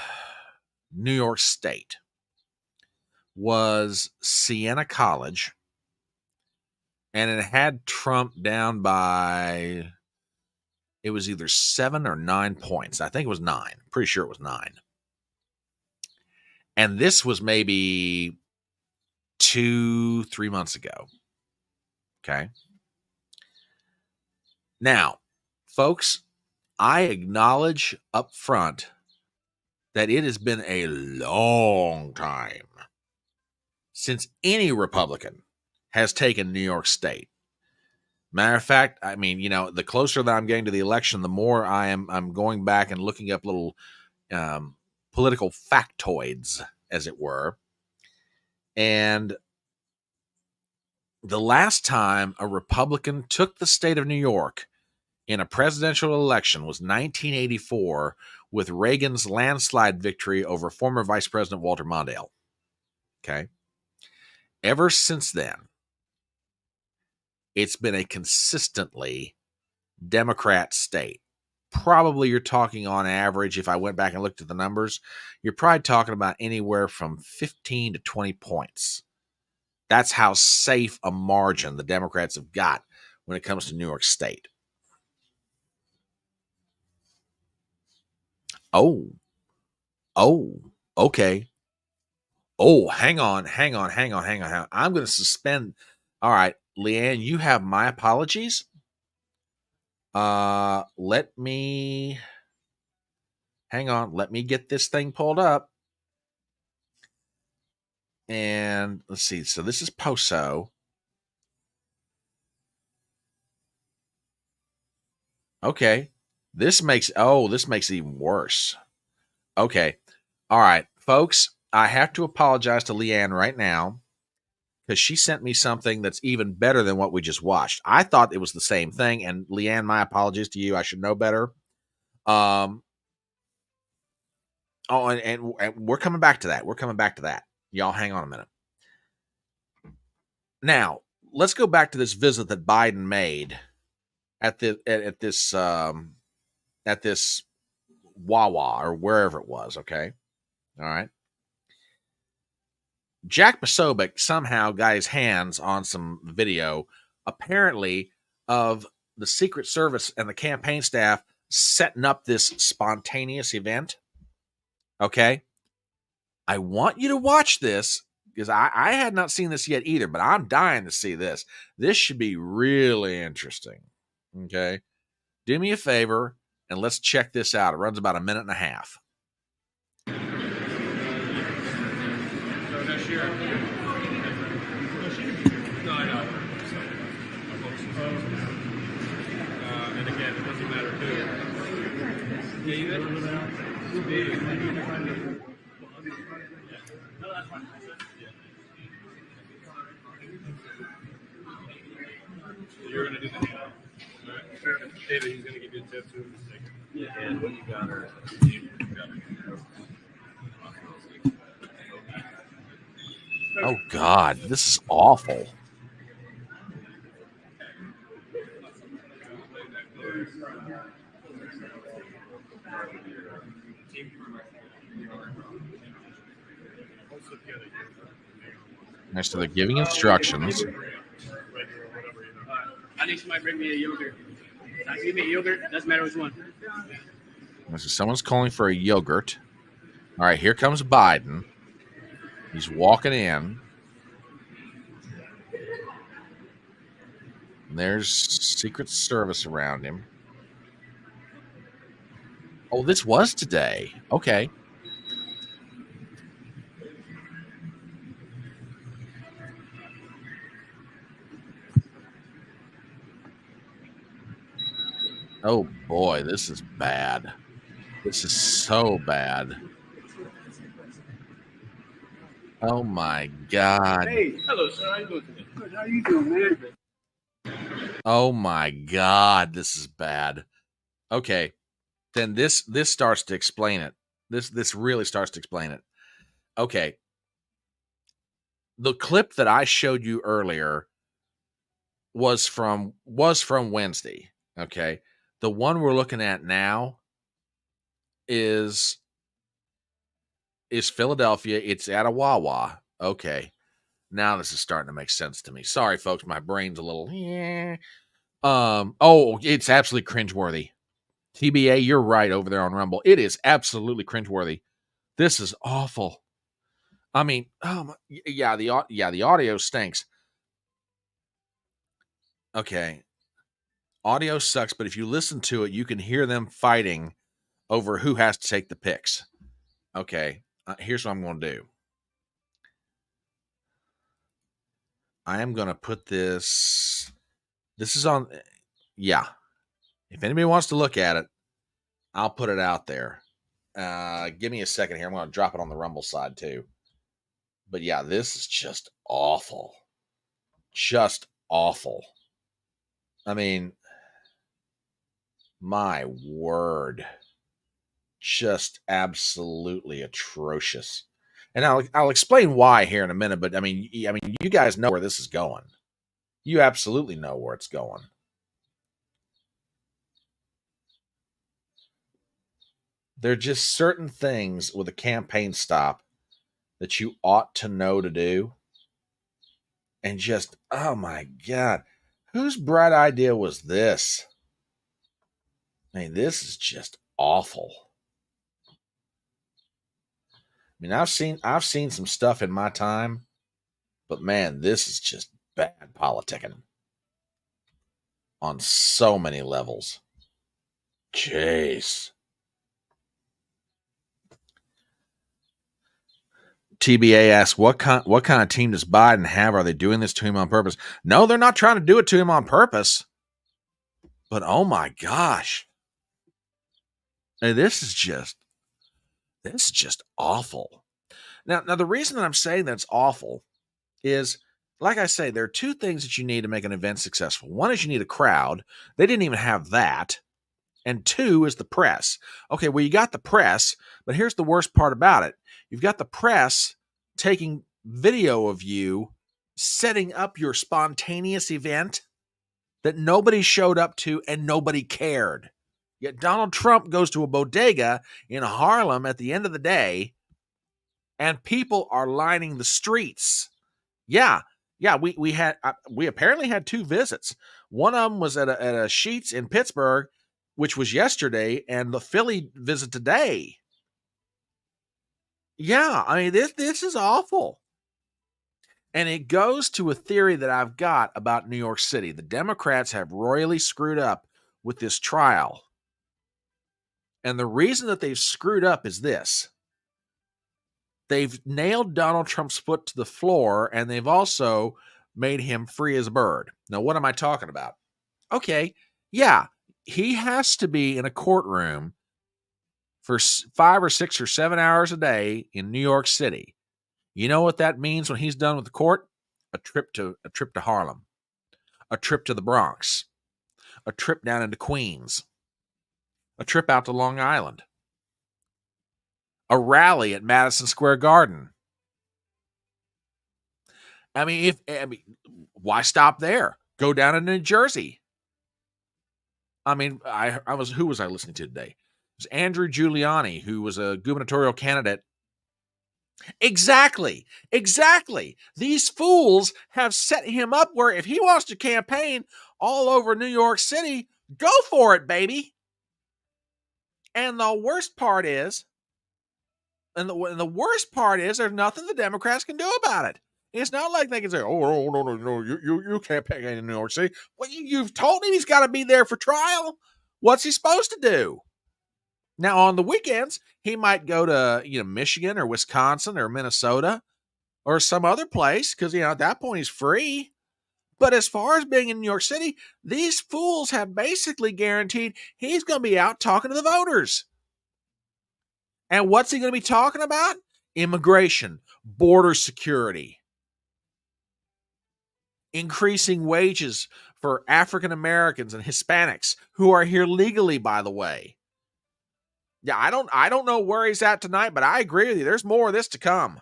New York State was Siena College, and it had Trump down by, it was either 7 or 9 points. I think it was 9. Pretty sure it was 9. And this was maybe 2-3 months ago. Okay. Now, folks, I acknowledge up front that it has been a long time since any Republican has taken New York State. Matter of fact, I mean, the closer that I'm getting to the election, the more I'm going back and looking up little political factoids, as it were. And the last time a Republican took the state of New York in a presidential election was 1984, with Reagan's landslide victory over former Vice President Walter Mondale. Okay. Ever since then, it's been a consistently Democrat state. Probably you're talking on average, if I went back and looked at the numbers, you're probably talking about anywhere from 15 to 20 points. That's how safe a margin the Democrats have got when it comes to New York State. Oh, okay. Oh, hang on. I'm going to suspend. All right, Leanne, you have my apologies. Let me hang on. Let me get this thing pulled up. And let's see. So this is Poso. Okay. This makes it even worse. Okay. All right, folks, I have to apologize to Leanne right now because she sent me something that's even better than what we just watched. I thought it was the same thing, and Leanne, my apologies to you. I should know better. And we're coming back to that. Y'all hang on a minute. Now, let's go back to this visit that Biden made at this Wawa or wherever it was, okay? All right. Jack Posobiec somehow got his hands on some video, apparently, of the Secret Service and the campaign staff setting up this spontaneous event. Okay? I want you to watch this because I had not seen this yet either, but I'm dying to see this. This should be really interesting. Okay? Do me a favor and let's check this out. It runs about a minute and a half. No, I know. And again, it doesn't matter who. Yeah, you good? No, that's fine. You're going to do the handout. All right. David, he's going to give you a tip too. And what you got her. Oh, God, this is awful. Next to the giving instructions. I think somebody bring me a yogurt. Give me a yogurt. Doesn't matter which one. Someone's calling for a yogurt. All right, here comes Biden. He's walking in. And there's Secret Service around him. Oh, this was today. Okay. Oh, boy, this is bad. This is so bad. Oh, my God. Hey, hello, sir. How you doing today? Good. How you doing, man? Oh, my God. This is bad. Okay. Then this starts to explain it. This really starts to explain it. Okay. The clip that I showed you earlier was from Wednesday. Okay. The one we're looking at now is Philadelphia. It's at a Wawa. Okay. Now this is starting to make sense to me. Sorry, folks. My brain's a little. Yeah. Oh, it's absolutely cringeworthy. TBA, you're right over there on Rumble. It is absolutely cringeworthy. This is awful. I mean, the audio stinks. Okay. Audio sucks, but if you listen to it, you can hear them fighting over who has to take the pics. Okay. Here's what I'm going to do. I am going to put this. This is on. Yeah. If anybody wants to look at it, I'll put it out there. Give me a second here. I'm going to drop it on the Rumble side too. But yeah, this is just awful. Just awful. I mean, my word. just absolutely atrocious. And I'll explain why here in a minute, but I mean you guys know where this is going. You absolutely know where it's going. There are just certain things with a campaign stop that you ought to know to do. And just, oh my God, whose bright idea was this? I mean, this is just awful. I mean, I've seen some stuff in my time, but man, this is just bad politicking on so many levels. Jeez. TBA asks, what kind of team does Biden have? Are they doing this to him on purpose? No, they're not trying to do it to him on purpose. But oh my gosh. Hey, this is just awful. Now the reason that I'm saying that's awful is, like I say, there are two things that you need to make an event successful. One is you need a crowd. They didn't even have that. And two is the press. Okay, well, you got the press, but here's the worst part about it. You've got the press taking video of you setting up your spontaneous event that nobody showed up to and nobody cared. Yet Donald Trump goes to a bodega in Harlem at the end of the day, and people are lining the streets. Yeah, we apparently had two visits. One of them was at a Sheetz in Pittsburgh, which was yesterday, and the Philly visit today. Yeah, I mean, this is awful. And it goes to a theory that I've got about New York City. The Democrats have royally screwed up with this trial. And the reason that they've screwed up is this. They've nailed Donald Trump's foot to the floor, and they've also made him free as a bird. Now, what am I talking about? Okay, yeah, he has to be in a courtroom for 5 or 6 or 7 hours a day in New York City. You know what that means when he's done with the court? A trip to Harlem, a trip to the Bronx, a trip down into Queens, a trip out to Long Island, a rally at Madison Square Garden. I mean, why stop there? Go down to New Jersey. I mean, who was I listening to today? It was Andrew Giuliani, who was a gubernatorial candidate. Exactly. These fools have set him up where if he wants to campaign all over New York City, go for it, baby. And the worst part is, there's nothing the Democrats can do about it. It's not like they can say, "Oh no, you can't campaign in New York City." Well, you've told him he's got to be there for trial. What's he supposed to do? Now, on the weekends, he might go to, Michigan or Wisconsin or Minnesota or some other place because, at that point he's free. But as far as being in New York City, these fools have basically guaranteed he's going to be out talking to the voters. And what's he going to be talking about? Immigration, border security, increasing wages for African Americans and Hispanics who are here legally, by the way. Yeah, I don't know where he's at tonight, but I agree with you. There's more of this to come.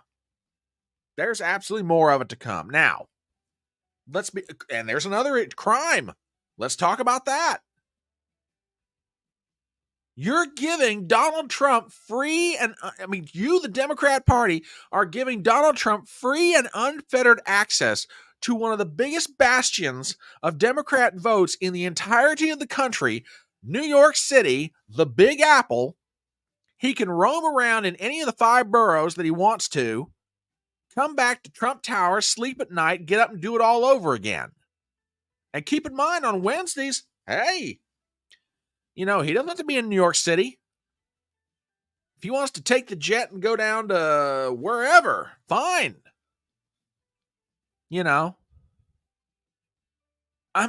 There's absolutely more of it to come. Now, and there's another crime. Let's talk about that. You're giving Donald Trump you, the Democrat Party, are giving Donald Trump free and unfettered access to one of the biggest bastions of Democrat votes in the entirety of the country, New York City, the Big Apple. He can roam around in any of the 5 boroughs that he wants to, come back to Trump Tower, sleep at night, get up and do it all over again. And keep in mind, on Wednesdays, hey, he doesn't have to be in New York City. If he wants to take the jet and go down to wherever, fine. I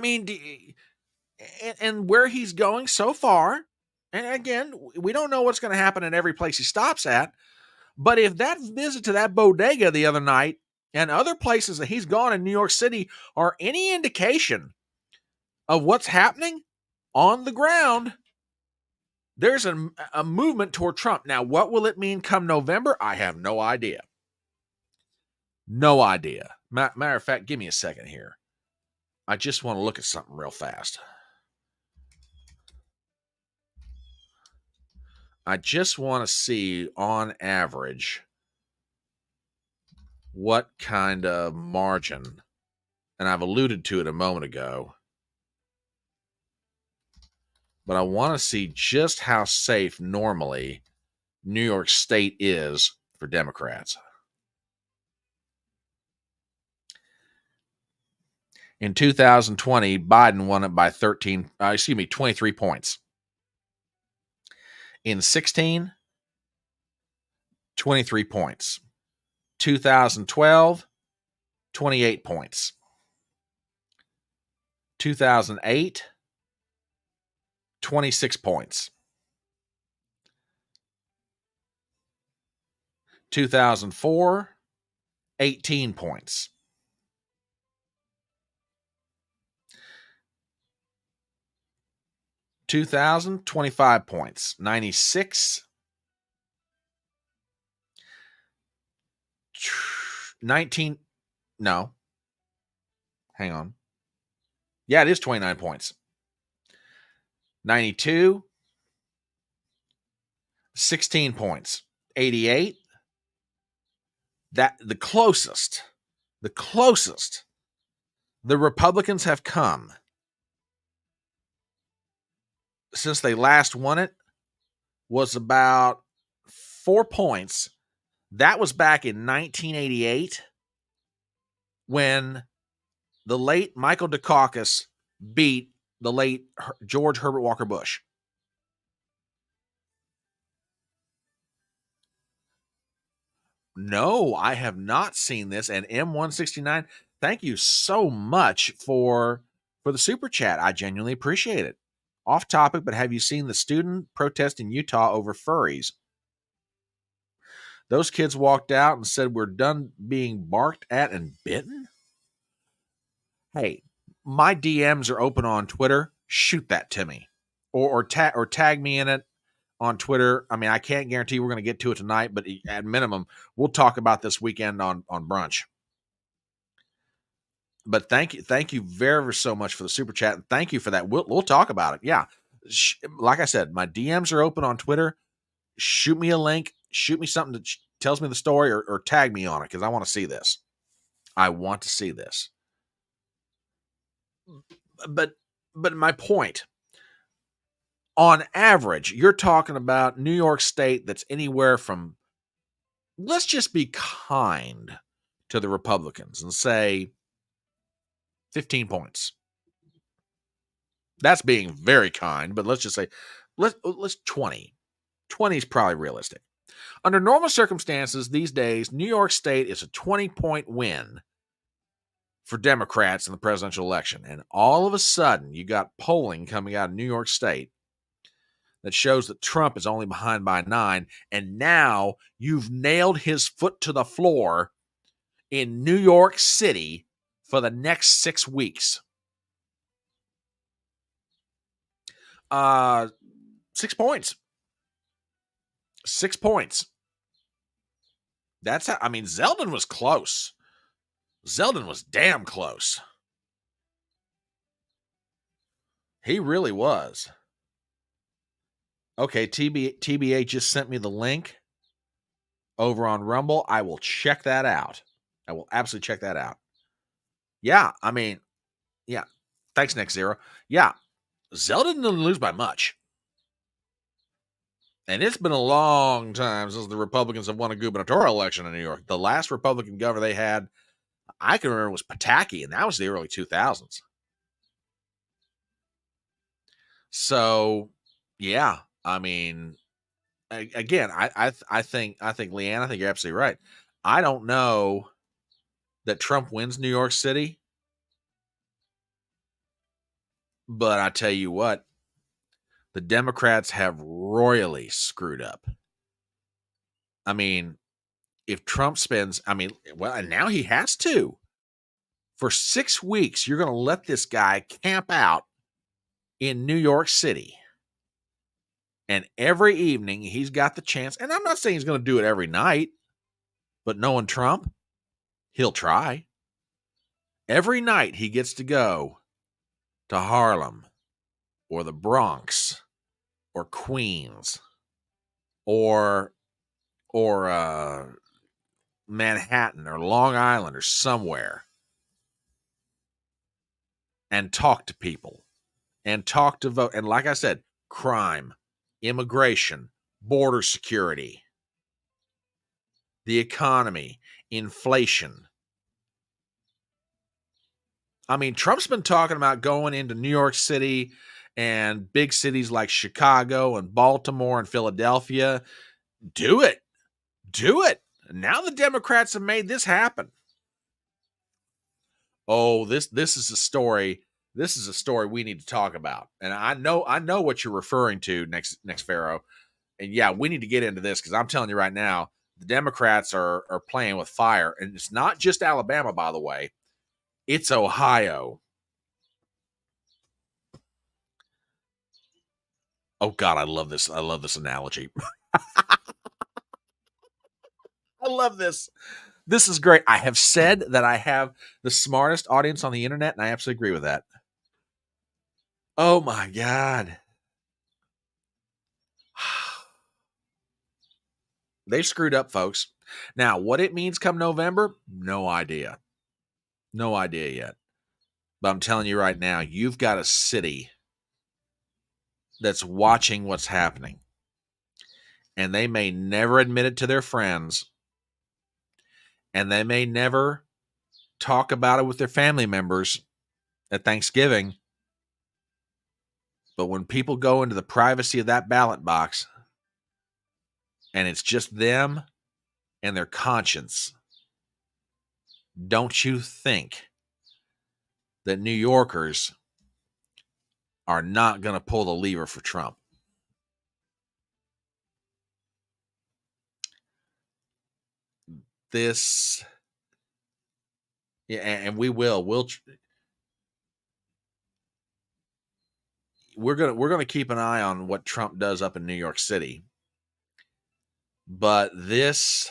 mean, and where he's going so far, and again, we don't know what's going to happen in every place he stops at, but if that visit to that bodega the other night and other places that he's gone in New York City are any indication of what's happening on the ground, there's a movement toward Trump. Now, what will it mean come November? I have no idea. No idea. Matter of fact, give me a second here. I just want to look at something real fast. I just want to see, on average, what kind of margin, and I've alluded to it a moment ago, but I want to see just how safe normally New York State is for Democrats. In 2020, Biden won it by 23 points. In 16, 23 points. 2012, 28 points. 2008, 26 points. 2004, 18 points. 2000, 25 points. 96, 19, no. Hang on. Yeah, it is 29 points. 92, 16 points. 88, that the closest the Republicans have come since they last won it was about 4 points. That was back in 1988 when the late Michael Dukakis beat the late George Herbert Walker Bush. No, I have not seen this. And M169, thank you so much for the super chat. I genuinely appreciate it. Off topic, but have you seen the student protest in Utah over furries? Those kids walked out and said, "We're done being barked at and bitten." Hey, my DMs are open on Twitter. Shoot that to me, or tag me in it on Twitter. I mean, I can't guarantee we're going to get to it tonight, but at minimum, we'll talk about this weekend on brunch. But thank you very so much for the super chat, and thank you for that. We'll talk about it. Yeah, like I said, my DMs are open on Twitter. Shoot me a link. Shoot me something that tells me the story, or tag me on it because I want to see this. I want to see this. But my point, on average, you're talking about New York State that's anywhere from, let's just be kind to the Republicans and say 15 points. That's being very kind, but let's just say let's 20. 20 is probably realistic. Under normal circumstances these days, New York State is a 20-point win for Democrats in the presidential election. And all of a sudden, you got polling coming out of New York State that shows that Trump is only behind by 9. And now you've nailed his foot to the floor in New York City for the next 6 weeks. 6 points. 6 points. That's how, I mean, Zeldin was close. Zeldin was damn close. He really was. Okay, TBA just sent me the link over on Rumble. I will check that out. I will absolutely check that out. Yeah, I mean, yeah. Thanks, Next Zero. Yeah, Zeldin didn't lose by much. And it's been a long time since the Republicans have won a gubernatorial election in New York. The last Republican governor they had, I can remember, was Pataki, and that was the early 2000s. So, yeah, I mean, again, I think Leanne, I think you're absolutely right. I don't know that Trump wins New York City, but I tell you what, the Democrats have royally screwed up. I mean, if Trump spends, and now he has to. For 6 weeks, you're going to let this guy camp out in New York City. And every evening he's got the chance, and I'm not saying he's going to do it every night, but knowing Trump, he'll try. Every night he gets to go to Harlem or the Bronx or Queens or Manhattan or Long Island or somewhere and talk to people and talk to vote. And like I said, crime, immigration, border security, the economy, inflation. I mean, Trump's been talking about going into New York City and big cities like Chicago and Baltimore and Philadelphia. Do it. Do it. Now the Democrats have made this happen. Oh, this is a story. This is a story we need to talk about. And I know what you're referring to, next Pharaoh. And yeah, we need to get into this because I'm telling you right now, the Democrats are playing with fire. And it's not just Alabama, by the way. It's Ohio. Oh God, I love this. I love this analogy. I love this. This is great. I have said that I have the smartest audience on the internet, and I absolutely agree with that. Oh my God. They screwed up, folks. Now, what it means come November, no idea. No idea yet. But I'm telling you right now, you've got a city that's watching what's happening. And they may never admit it to their friends. And they may never talk about it with their family members at Thanksgiving. But when people go into the privacy of that ballot box, and it's just them and their conscience, don't you think that New Yorkers are not going to pull the lever for Trump? This, yeah, and we're gonna keep an eye on what Trump does up in New York City. But this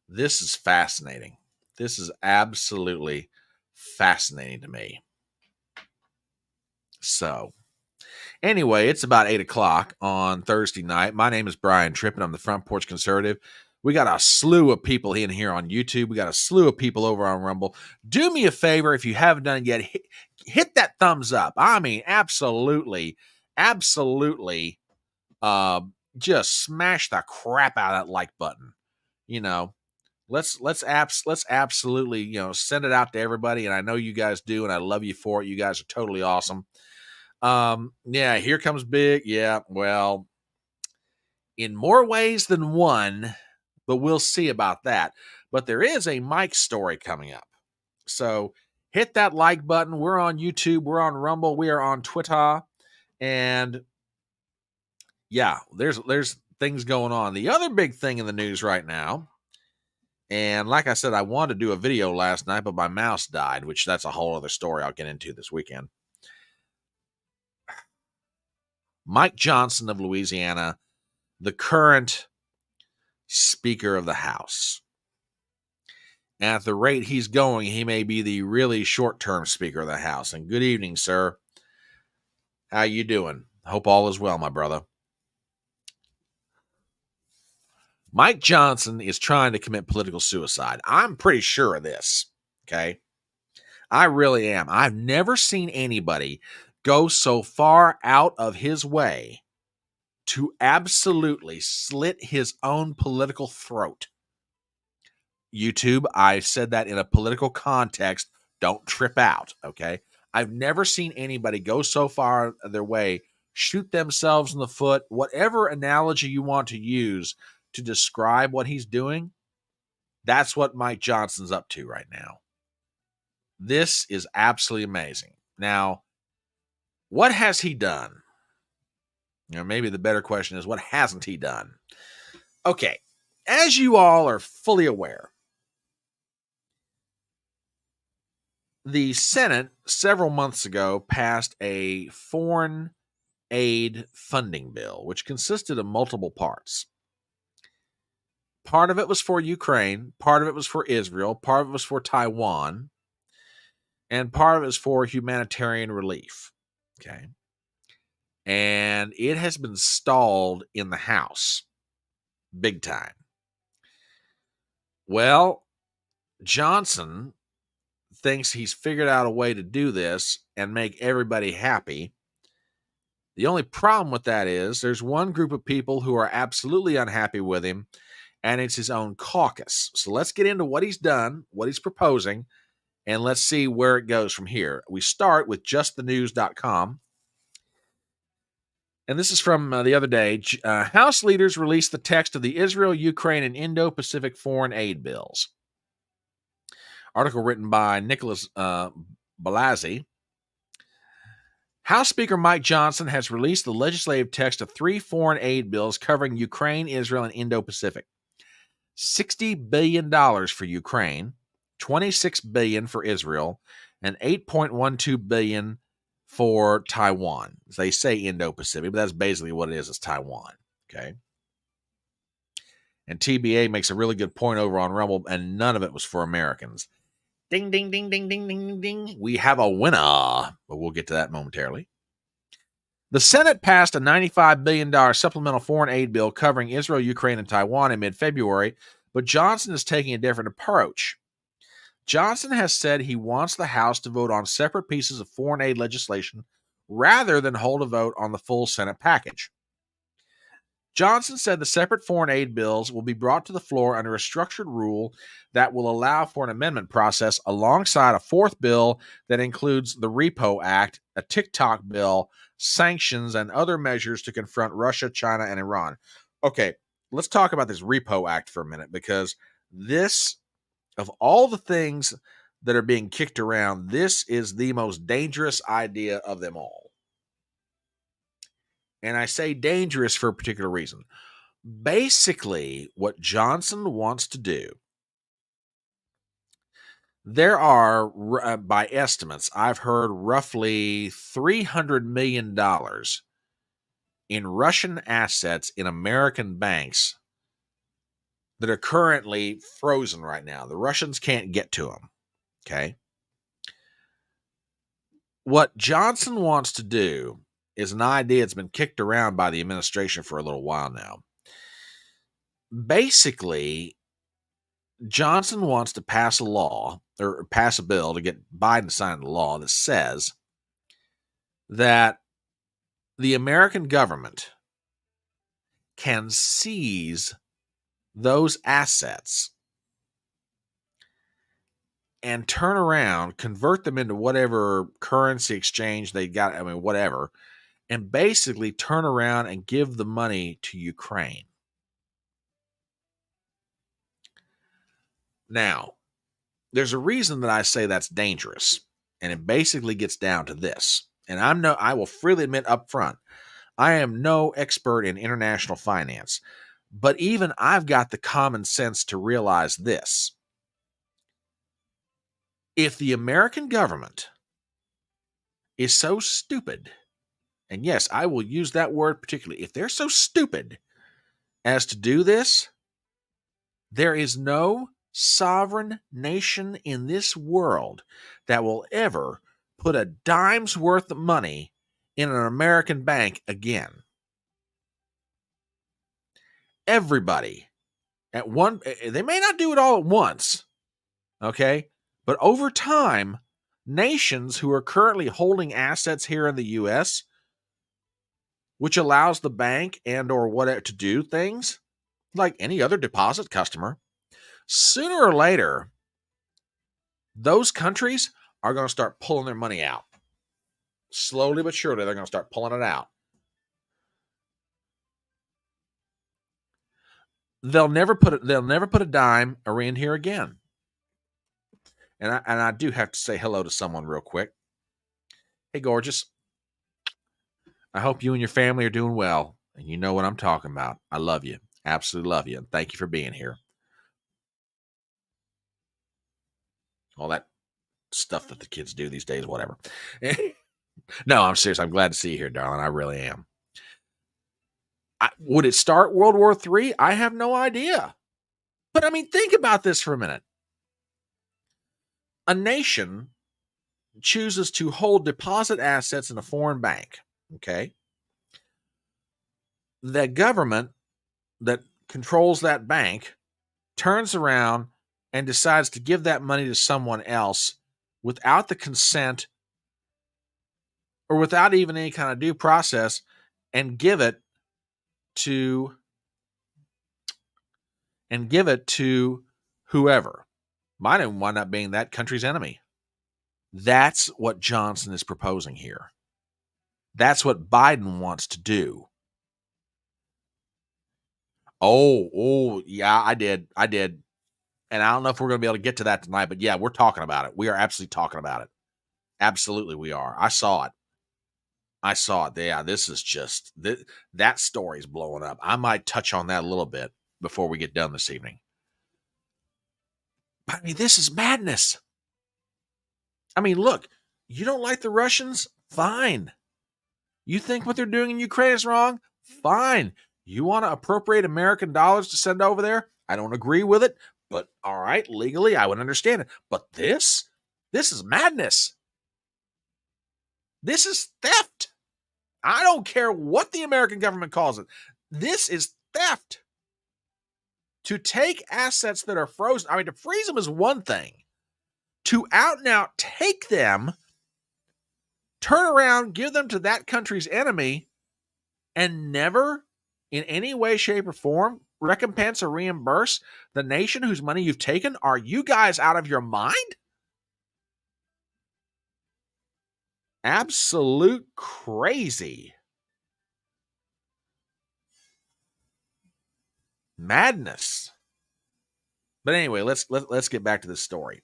is fascinating. This is absolutely fascinating to me. So, anyway, it's about 8:00 on Thursday night. My name is Brian Tripp, and I'm the Front Porch Conservative. We got a slew of people in here on YouTube. We got a slew of people over on Rumble. Do me a favor, if you haven't done it yet, hit that thumbs up. I mean, absolutely, just smash the crap out of that like button. You know, let's absolutely, send it out to everybody. And I know you guys do, and I love you for it. You guys are totally awesome. Yeah, here comes big. Yeah, well, in more ways than one, but we'll see about that. But there is a Mike story coming up. So hit that like button. We're on YouTube. We're on Rumble. We are on Twitter. And yeah, there's things going on. The other big thing in the news right now, and like I said, I wanted to do a video last night, but my mouse died, which that's a whole other story I'll get into this weekend. Mike Johnson of Louisiana, the current Speaker of the House. And at the rate he's going, he may be the really short-term Speaker of the House. And good evening, sir. How you doing? Hope all is well, my brother. Mike Johnson is trying to commit political suicide. I'm pretty sure of this, okay? I really am. I've never seen anybody go so far out of his way to absolutely slit his own political throat. YouTube, I said that in a political context. Don't trip out, okay? I've never seen anybody go so far their way, shoot themselves in the foot, whatever analogy you want to use to describe what he's doing. That's what Mike Johnson's up to right now. This is absolutely amazing. Now, what has he done? Maybe the better question is, what hasn't he done? Okay, as you all are fully aware, the Senate several months ago passed a foreign aid funding bill, which consisted of multiple parts. Part of it was for Ukraine, part of it was for Israel, part of it was for Taiwan, and part of it was for humanitarian relief. Okay. And it has been stalled in the House big time. Well, Johnson thinks he's figured out a way to do this and make everybody happy. The only problem with that is there's one group of people who are absolutely unhappy with him, and it's his own caucus. So let's get into what he's done, what he's proposing, and let's see where it goes from here. We start with justthenews.com. And this is from the other day. House leaders released the text of the Israel, Ukraine, and Indo-Pacific foreign aid bills. Article written by Nicholas Balazzi. House Speaker Mike Johnson has released the legislative text of 3 foreign aid bills covering Ukraine, Israel, and Indo-Pacific. $60 billion for Ukraine, $26 billion for Israel, and $8.12 billion for Taiwan. They say Indo-Pacific, but that's basically what it is. It's Taiwan. Okay. And TBA makes a really good point over on Rumble, and none of it was for Americans. Ding, ding, ding, ding, ding, ding, ding. We have a winner, but we'll get to that momentarily. The Senate passed a $95 billion supplemental foreign aid bill covering Israel, Ukraine, and Taiwan in mid-February, but Johnson is taking a different approach. Johnson has said he wants the House to vote on separate pieces of foreign aid legislation rather than hold a vote on the full Senate package. Johnson said the separate foreign aid bills will be brought to the floor under a structured rule that will allow for an amendment process alongside a fourth bill that includes the Repo Act, a TikTok bill, sanctions, and other measures to confront Russia, China, and Iran. Okay, let's talk about this Repo Act for a minute, because this, of all the things that are being kicked around, this is the most dangerous idea of them all. And I say dangerous for a particular reason. Basically, what Johnson wants to do, there are, by estimates, I've heard roughly $300 million in Russian assets in American banks that are currently frozen right now. The Russians can't get to them. Okay. What Johnson wants to do is an idea that's been kicked around by the administration for a little while now. Basically, Johnson wants to pass a law or pass a bill to get Biden to sign the law that says that the American government can seize those assets and turn around, convert them into whatever currency exchange they got, whatever, and basically turn around and give the money to Ukraine. Now, there's a reason that I say that's dangerous, and it basically gets down to this. And I will freely admit up front, I am no expert in international finance, but even I've got the common sense to realize this. If the American government is so stupid, and yes, I will use that word particularly, if they're so stupid as to do this, there is no sovereign nation in this world that will ever put a dime's worth of money in an American bank again. Everybody they may not do it all at once, okay? But over time, nations who are currently holding assets here in the U.S., which allows the bank and or whatever to do things like any other deposit customer, sooner or later, those countries are going to start pulling their money out. Slowly but surely, they're going to start pulling it out. They'll never put a dime around here again. And I do have to say hello to someone real quick. Hey, gorgeous. I hope you and your family are doing well, and you know what I'm talking about. I love you. Absolutely love you, and thank you for being here. All that stuff that the kids do these days, whatever. No, I'm serious. I'm glad to see you here, darling. I really am. Would it start World War III? I have no idea. But I mean, think about this for a minute. A nation chooses to hold deposit assets in a foreign bank. Okay. The government that controls that bank turns around and decides to give that money to someone else without the consent or without even any kind of due process, and give it to whoever might even wind up being that country's enemy. That's what Johnson is proposing here. That's what Biden wants to do. Oh, yeah, I did. And I don't know if we're going to be able to get to that tonight, but yeah, we're talking about it. We are absolutely talking about it. Absolutely, we are. I saw it. Yeah, this is just, that story's blowing up. I might touch on that a little bit before we get done this evening. But I mean, this is madness. I mean, look, you don't like the Russians? Fine. You think what they're doing in Ukraine is wrong? Fine. You want to appropriate American dollars to send over there? I don't agree with it, but all right, legally, I would understand it. But this is madness. This is theft. I don't care what the American government calls it. This is theft. To take assets that are frozen, I mean, to freeze them is one thing. To out and out take them, turn around, give them to that country's enemy, and never in any way, shape, or form recompense or reimburse the nation whose money you've taken? Are you guys out of your mind? Absolute crazy. Madness. But anyway, let's get back to this story.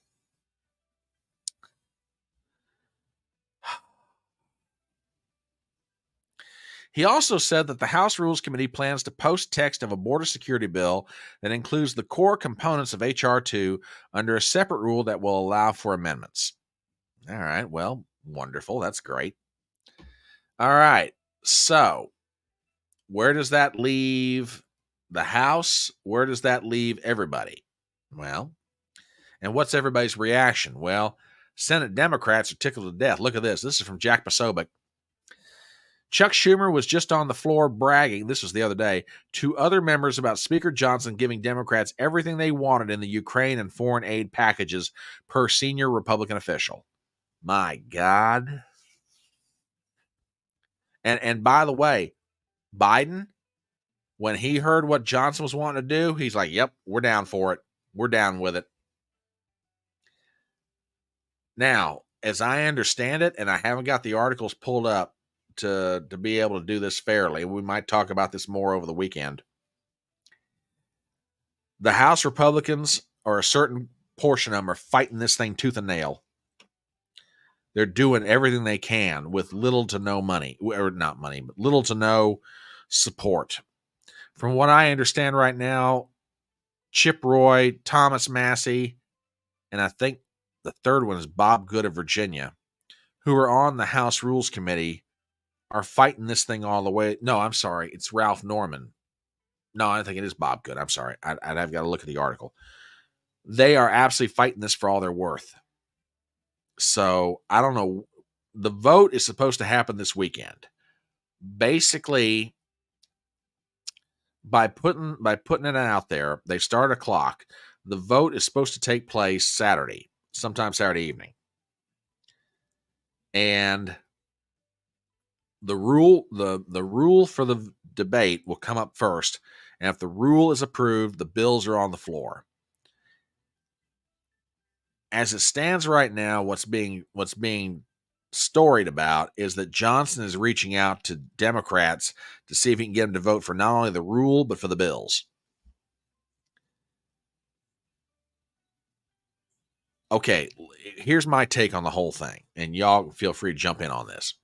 He also said that the House Rules Committee plans to post text of a border security bill that includes the core components of H.R. 2 under a separate rule that will allow for amendments. All right, well, wonderful. That's great. All right, so where does that leave the House? Where does that leave everybody? Well, and what's everybody's reaction? Well, Senate Democrats are tickled to death. Look at this. This is from Jack Posobiec. Chuck Schumer was just on the floor bragging, this was the other day, to other members about Speaker Johnson giving Democrats everything they wanted in the Ukraine and foreign aid packages per senior Republican official. My God. And by the way, Biden, when he heard what Johnson was wanting to do, he's like, yep, we're down for it. We're down with it. Now, as I understand it, and I haven't got the articles pulled up to be able to do this fairly, we might talk about this more over the weekend. The House Republicans, or a certain portion of them, are fighting this thing tooth and nail. They're doing everything they can with little to no money, or not money, but little to no support. From what I understand right now, Chip Roy, Thomas Massey, and I think the third one is Bob Good of Virginia, who are on the House Rules Committee, are fighting this thing all the way. No, I'm sorry. It's Ralph Norman. No, I think it is Bob Good. I'm sorry. I've got to look at the article. They are absolutely fighting this for all they're worth. So I don't know. The vote is supposed to happen this weekend. Basically, by putting it out there, they start a clock. The vote is supposed to take place Saturday, sometime Saturday evening. And the rule for the debate will come up first. And if the rule is approved, the bills are on the floor. As it stands right now, what's being storied about is that Johnson is reaching out to Democrats to see if he can get them to vote for not only the rule, but for the bills. Okay, here's my take on the whole thing, and y'all feel free to jump in on this.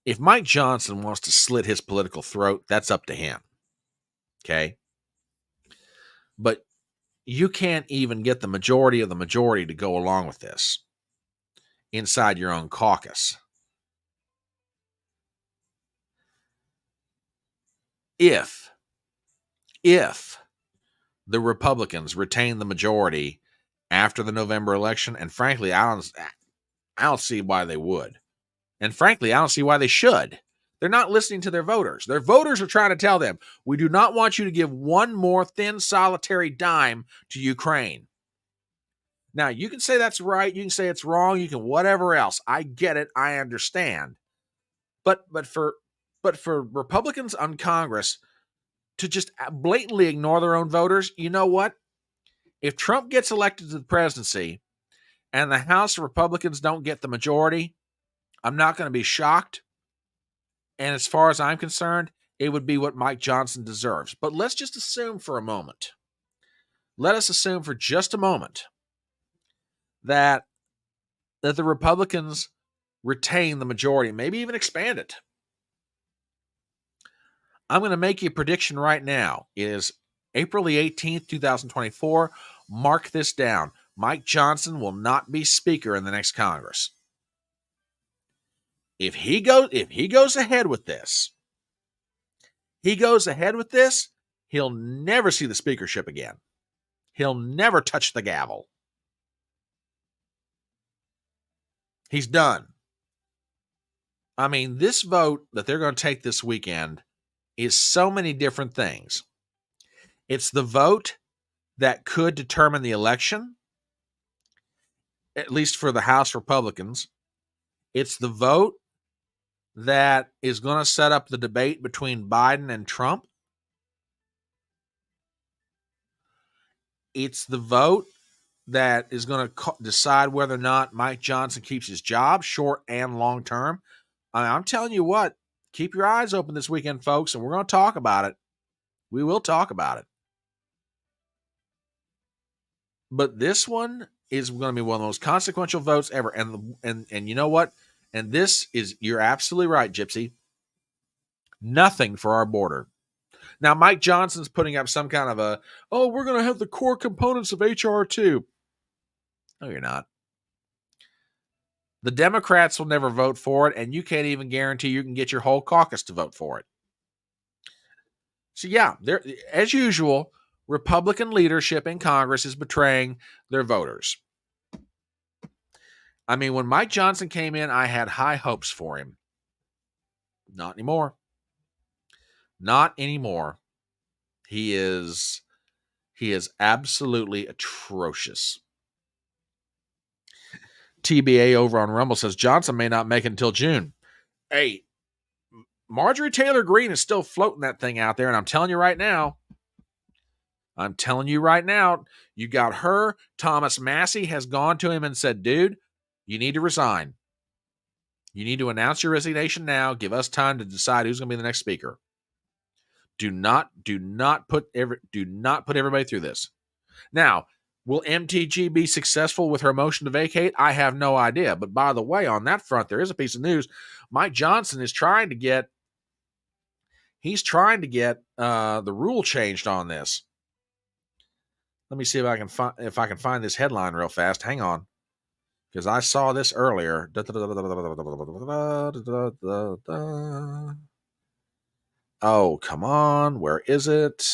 If Mike Johnson wants to slit his political throat, that's up to him. Okay? But you can't even get the majority of the majority to go along with this. inside your own caucus. If the Republicans retain the majority after the November election, and frankly, I don't see why they would. And frankly, I don't see why they should. They're not listening to their voters. Their voters are trying to tell them, we do not want you to give one more thin, solitary dime to Ukraine. Now, you can say that's right. You can say it's wrong. You can whatever else. I get it. I understand. But for Republicans on Congress to just blatantly ignore their own voters, you know what? If Trump gets elected to the presidency and the House Republicans don't get the majority, I'm not going to be shocked. And as far as I'm concerned, it would be what Mike Johnson deserves. But let's just assume for a moment. Let us assume for just a moment that the Republicans retain the majority, maybe even expand it. I'm going to make you a prediction right now. It is April the 18th, 2024. Mark this down. Mike Johnson will not be Speaker in the next Congress. If he goes ahead with this, he'll never see the speakership again. He'll never touch the gavel. He's done. I mean, this vote that they're going to take this weekend is so many different things. It's the vote that could determine the election, at least for the House Republicans. It's the vote that is going to set up the debate between Biden and Trump. It's the vote that is going to decide whether or not Mike Johnson keeps his job, short and long term. I'm telling you what, keep your eyes open this weekend, folks, and we're going to talk about it. We will talk about it. But this one is going to be one of the most consequential votes ever. And you know what? And this is, you're absolutely right, Gypsy. Nothing for our border. Now, Mike Johnson's putting up some kind of we're going to have the core components of H.R. 2. No, you're not. The Democrats will never vote for it, and you can't even guarantee you can get your whole caucus to vote for it. So, yeah, as usual, Republican leadership in Congress is betraying their voters. I mean, when Mike Johnson came in, I had high hopes for him. Not anymore. Not anymore. He is absolutely atrocious. TBA over on Rumble says Johnson may not make it until June. Hey, Marjorie Taylor Greene is still floating that thing out there, and I'm telling you right now, you got her. Thomas Massey has gone to him and said, dude, you need to resign. You need to announce your resignation now. Give us time to decide who's going to be the next speaker. Do not put everybody through this. Now, will MTG be successful with her motion to vacate? I have no idea. But by the way, on that front, there is a piece of news. Mike Johnson is trying to get the rule changed on this. Let me see if I can find this headline real fast. Hang on, because I saw this earlier. Oh, come on. Where is it?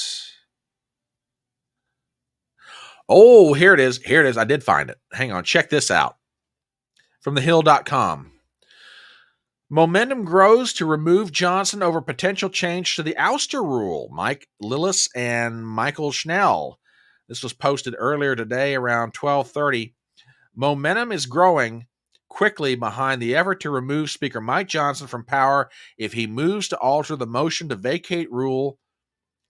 Oh, here it is. I did find it. Hang on. Check this out. From thehill.com. Momentum grows to remove Johnson over potential change to the ouster rule. Mike Lillis and Michael Schnell. This was posted earlier today around 12:30. Momentum is growing quickly behind the effort to remove Speaker Mike Johnson from power if he moves to alter the motion to vacate rule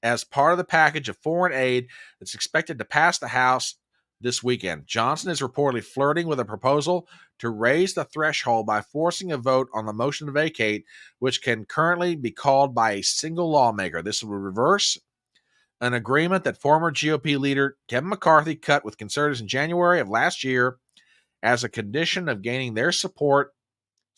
as part of the package of foreign aid that's expected to pass the House this weekend. Johnson is reportedly flirting with a proposal to raise the threshold by forcing a vote on the motion to vacate, which can currently be called by a single lawmaker. This would reverse an agreement that former GOP leader Kevin McCarthy cut with conservatives in January of last year as a condition of gaining their support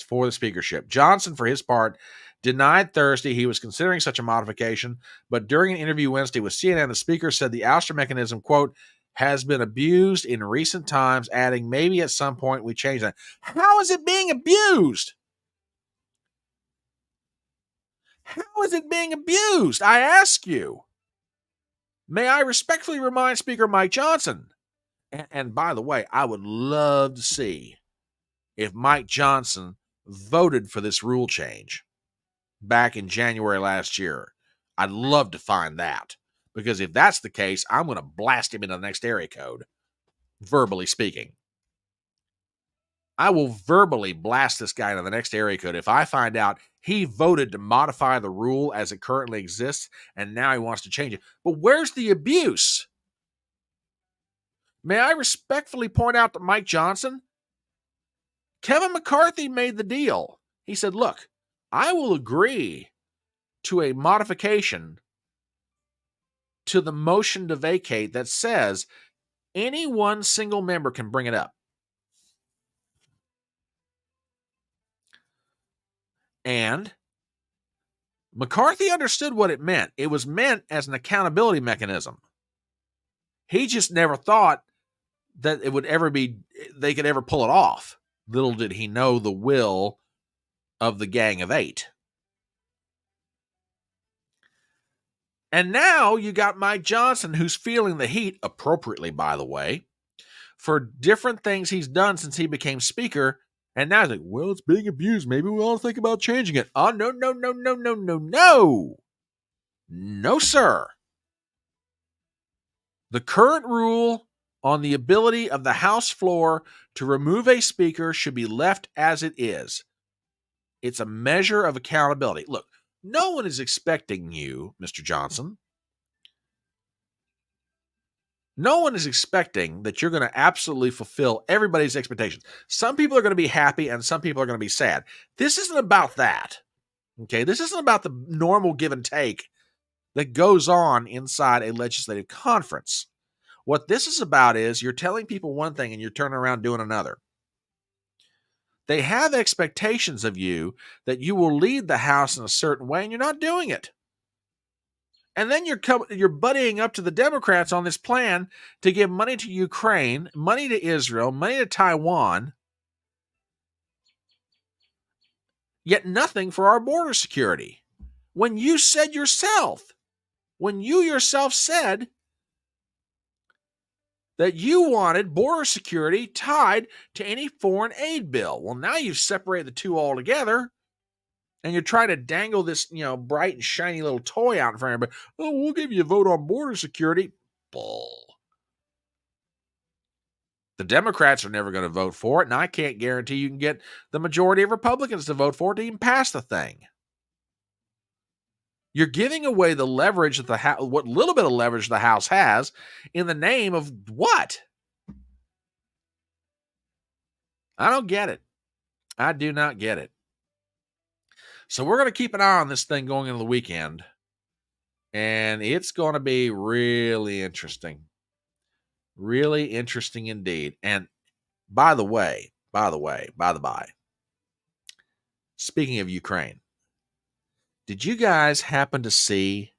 for the speakership. Johnson, for his part, denied Thursday he was considering such a modification, but during an interview Wednesday with CNN, the speaker said the ouster mechanism, quote, has been abused in recent times, adding maybe at some point we change that. How is it being abused? How is it being abused? I ask you. May I respectfully remind Speaker Mike Johnson, and by the way, I would love to see if Mike Johnson voted for this rule change back in January last year. I'd love to find that, because if that's the case, I'm going to blast him into the next area code, verbally speaking. I will verbally blast this guy into the next area code if I find out he voted to modify the rule as it currently exists and now he wants to change it. But where's the abuse? May I respectfully point out to Mike Johnson, Kevin McCarthy made the deal. He said, look, I will agree to a modification to the motion to vacate that says any one single member can bring it up. And McCarthy understood what it meant. It was meant as an accountability mechanism. He just never thought that it would ever be, they could ever pull it off. Little did he know the will of the Gang of Eight. And now you got Mike Johnson, who's feeling the heat, appropriately, by the way, for different things he's done since he became speaker. And now he's like, well, it's being abused. Maybe we ought to think about changing it. Oh, no, no, no, no, no, no, no. No, sir. The current rule on the ability of the House floor to remove a speaker should be left as it is. It's a measure of accountability. Look, no one is expecting you, Mr. Johnson. No one is expecting that you're going to absolutely fulfill everybody's expectations. Some people are going to be happy and some people are going to be sad. This isn't about that. Okay, this isn't about the normal give and take that goes on inside a legislative conference. What this is about is you're telling people one thing and you're turning around doing another. They have expectations of you that you will lead the House in a certain way, and you're not doing it. And then you're buddying up to the Democrats on this plan to give money to Ukraine, money to Israel, money to Taiwan, yet nothing for our border security. When you yourself said that you wanted border security tied to any foreign aid bill. Well, now you've separated the two altogether, and you're trying to dangle this, bright and shiny little toy out in front of everybody. Oh, we'll give you a vote on border security. Bull. The Democrats are never going to vote for it, and I can't guarantee you can get the majority of Republicans to vote for it to even pass the thing. You're giving away the leverage that what little bit of leverage the House has in the name of what? I don't get it. I do not get it. So we're going to keep an eye on this thing going into the weekend, and it's going to be really interesting. Really interesting indeed. And by the way, speaking of Ukraine, did you guys happen to see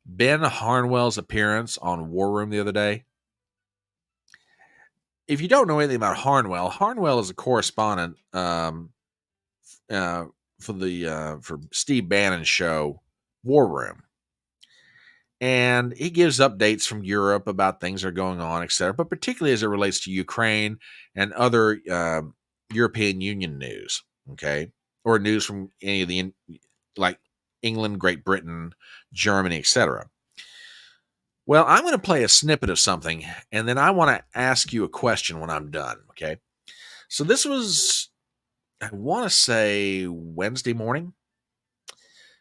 Ben Harnwell's appearance on War Room the other day? If you don't know anything about Harnwell is a correspondent for Steve Bannon's show War Room. And he gives updates from Europe about things that are going on, etc., but particularly as it relates to Ukraine and other European Union news, okay? Or news from any of the, like England, Great Britain, Germany, etc. Well, I'm going to play a snippet of something, and then I want to ask you a question when I'm done, okay? So this was, I want to say, Wednesday morning.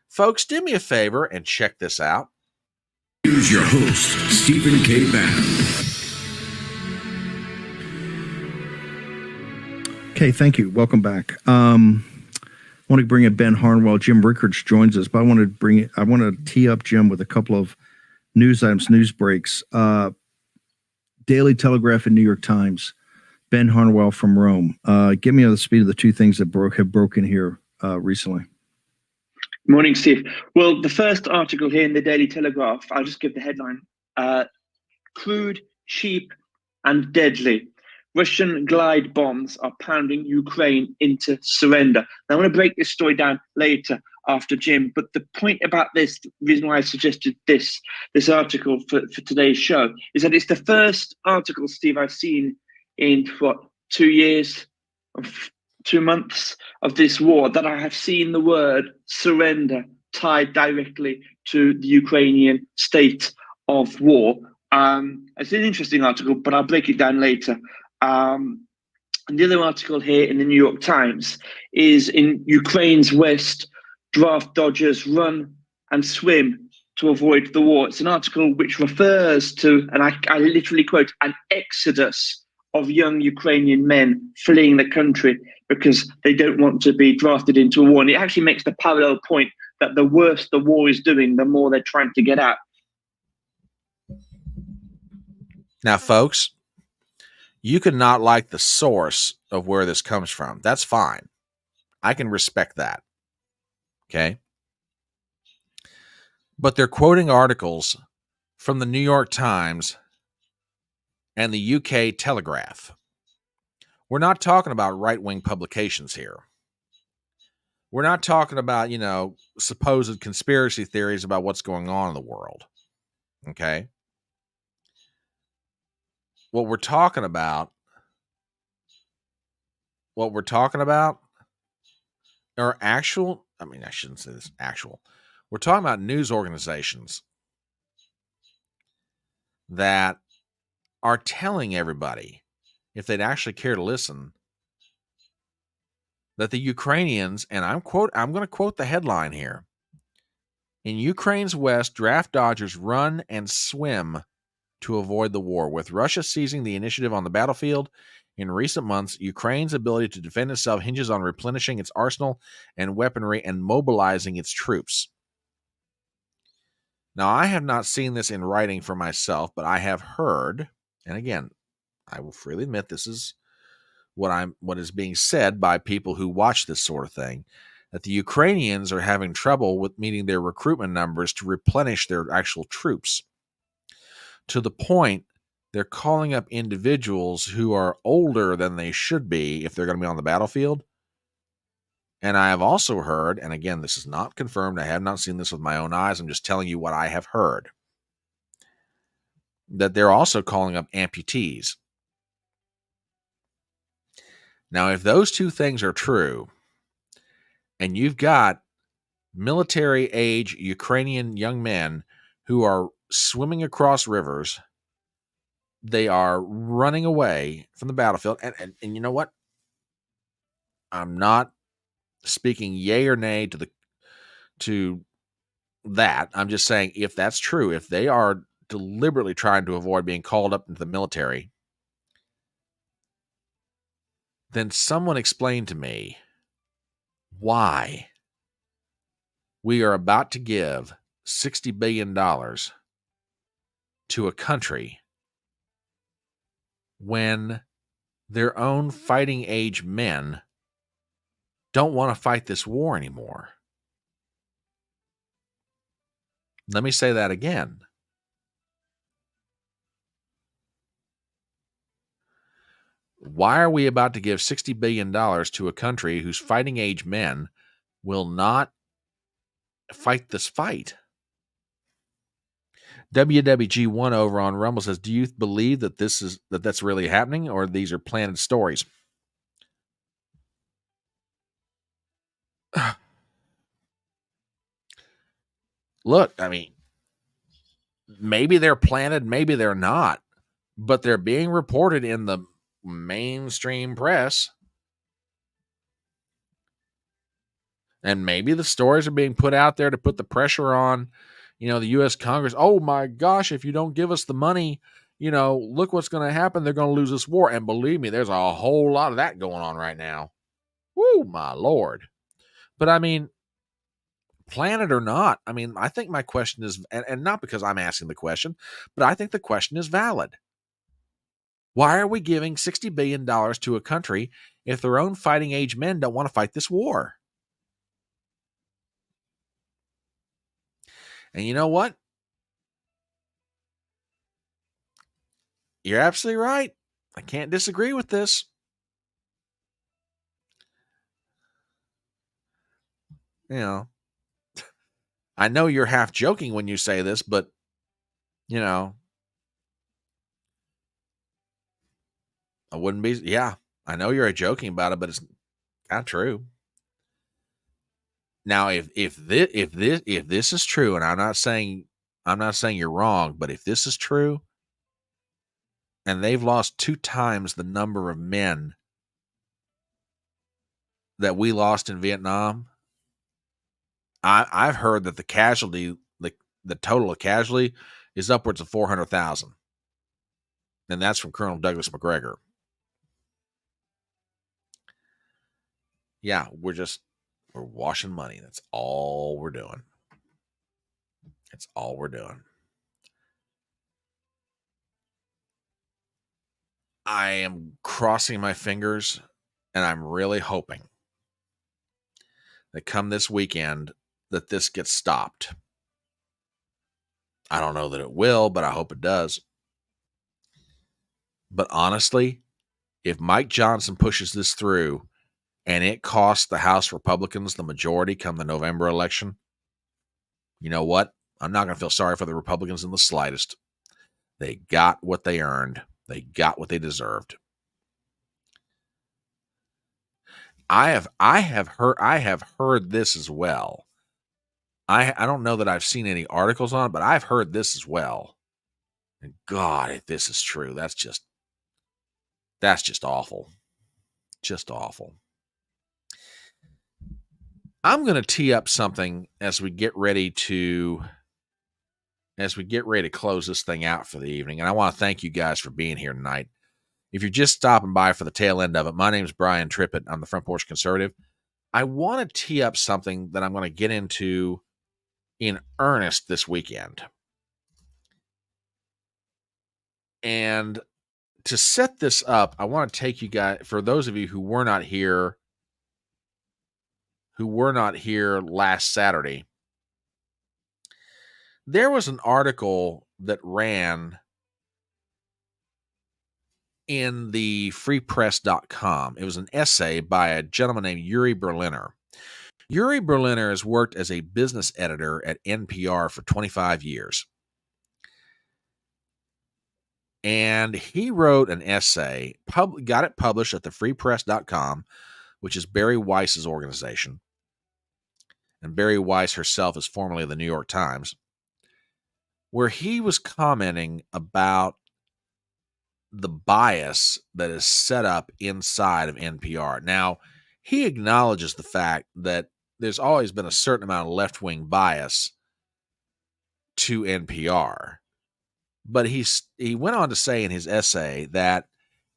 Folks, do me a favor and check this out. Here's your host, Stephen K. Bannon. Okay, thank you. Welcome back. I want to bring in Ben Harnwell. Jim Rickards joins us, but I want to tee up Jim with a couple of news items, news breaks. Daily Telegraph and New York Times. Ben Harnwell from Rome. Give me the speed of the two things that have broken here recently. Morning, Steve. Well, the first article here in the Daily Telegraph, I'll just give the headline. Crude, cheap, and deadly. Russian glide bombs are pounding Ukraine into surrender. Now, I want to break this story down later after Jim, but the point about this, the reason why I suggested this article for today's show, is that it's the first article, Steve, I've seen in, 2 years, 2 months of this war, that I have seen the word surrender tied directly to the Ukrainian state of war. It's an interesting article, but I'll break it down later. And the other article here in the New York Times is in Ukraine's west, draft dodgers run and swim to avoid the war. It's an article which refers to, and I literally quote, an exodus of young Ukrainian men fleeing the country because they don't want to be drafted into a war. And it actually makes the parallel point that the worse the war is doing, the more they're trying to get out. Now, folks, you could not like the source of where this comes from. That's fine. I can respect that. Okay? But they're quoting articles from the New York Times and the UK Telegraph. We're not talking about right-wing publications here. We're not talking about, supposed conspiracy theories about what's going on in the world. Okay? What we're talking about are actual, I shouldn't say this actual. We're talking about news organizations that are telling everybody, if they'd actually care to listen, that the Ukrainians, and I'm going to quote the headline here. In Ukraine's west, draft dodgers run and swim to avoid the war. With Russia seizing the initiative on the battlefield in recent months, Ukraine's ability to defend itself hinges on replenishing its arsenal and weaponry and mobilizing its troops. Now, I have not seen this in writing for myself, but I have heard, and again, I will freely admit this is what is being said by people who watch this sort of thing, that the Ukrainians are having trouble with meeting their recruitment numbers to replenish their actual troops, to the point they're calling up individuals who are older than they should be if they're going to be on the battlefield. And I have also heard, and again, this is not confirmed, I have not seen this with my own eyes, I'm just telling you what I have heard, that they're also calling up amputees. Now, if those two things are true, and you've got military-age Ukrainian young men who are swimming across rivers, they are running away from the battlefield, and you know what? I'm not speaking yay or nay to that. I'm just saying, if that's true, if they are deliberately trying to avoid being called up into the military, then someone explain to me why we are about to give $60 billion to a country when their own fighting age men don't want to fight this war anymore. Let me say that again. Why are we about to give $60 billion to a country whose fighting age men will not fight this fight? WWG1 over on Rumble says, do you believe that that's really happening, or these are planted stories? Look, maybe they're planted, maybe they're not, but they're being reported in the mainstream press. And maybe the stories are being put out there to put the pressure on, the U.S. Congress. Oh my gosh, if you don't give us the money, look what's going to happen. They're going to lose this war. And believe me, there's a whole lot of that going on right now. Woo, my Lord. But planet or not, I think my question is, and not because I'm asking the question, but I think the question is valid. Why are we giving $60 billion to a country if their own fighting age men don't want to fight this war? And you know what? You're absolutely right. I can't disagree with this. You know, I know you're half joking when you say this, but, you know, I wouldn't be. Yeah, I know you're joking about it, but it's not true. Now, if this is true, and I'm not saying you're wrong, but if this is true, and they've lost 2 times the number of men that we lost in Vietnam, I've heard that the casualty, the total of casualty, is upwards of 400,000, and that's from Colonel Douglas McGregor. Yeah, we're washing money. That's all we're doing. That's all we're doing. I am crossing my fingers, and I'm really hoping that come this weekend that this gets stopped. I don't know that it will, but I hope it does. But honestly, if Mike Johnson pushes this through and it costs the House Republicans the majority come the November election, you know what? I'm not going to feel sorry for the Republicans in the slightest. They got what they earned. They got what they deserved. I have heard this as well. I don't know that I've seen any articles on it, but I've heard this as well. And God, if this is true, that's just awful. Just awful. I'm going to tee up something as we get ready to close this thing out for the evening. And I want to thank you guys for being here tonight. If you're just stopping by for the tail end of it, my name is Brian Trippett. I'm the Front Porch Conservative. I want to tee up something that I'm going to get into in earnest this weekend. And to set this up, I want to take you guys, for those of you who were not here last Saturday, there was an article that ran in the freepress.com. It was an essay by a gentleman named Yuri Berliner. Yuri Berliner has worked as a business editor at NPR for 25 years. And he wrote an essay, got it published at the freepress.com, which is Barry Weiss's organization. And Barry Weiss herself is formerly of the New York Times, where he was commenting about the bias that is set up inside of NPR. Now, he acknowledges the fact that there's always been a certain amount of left-wing bias to NPR. But he went on to say in his essay that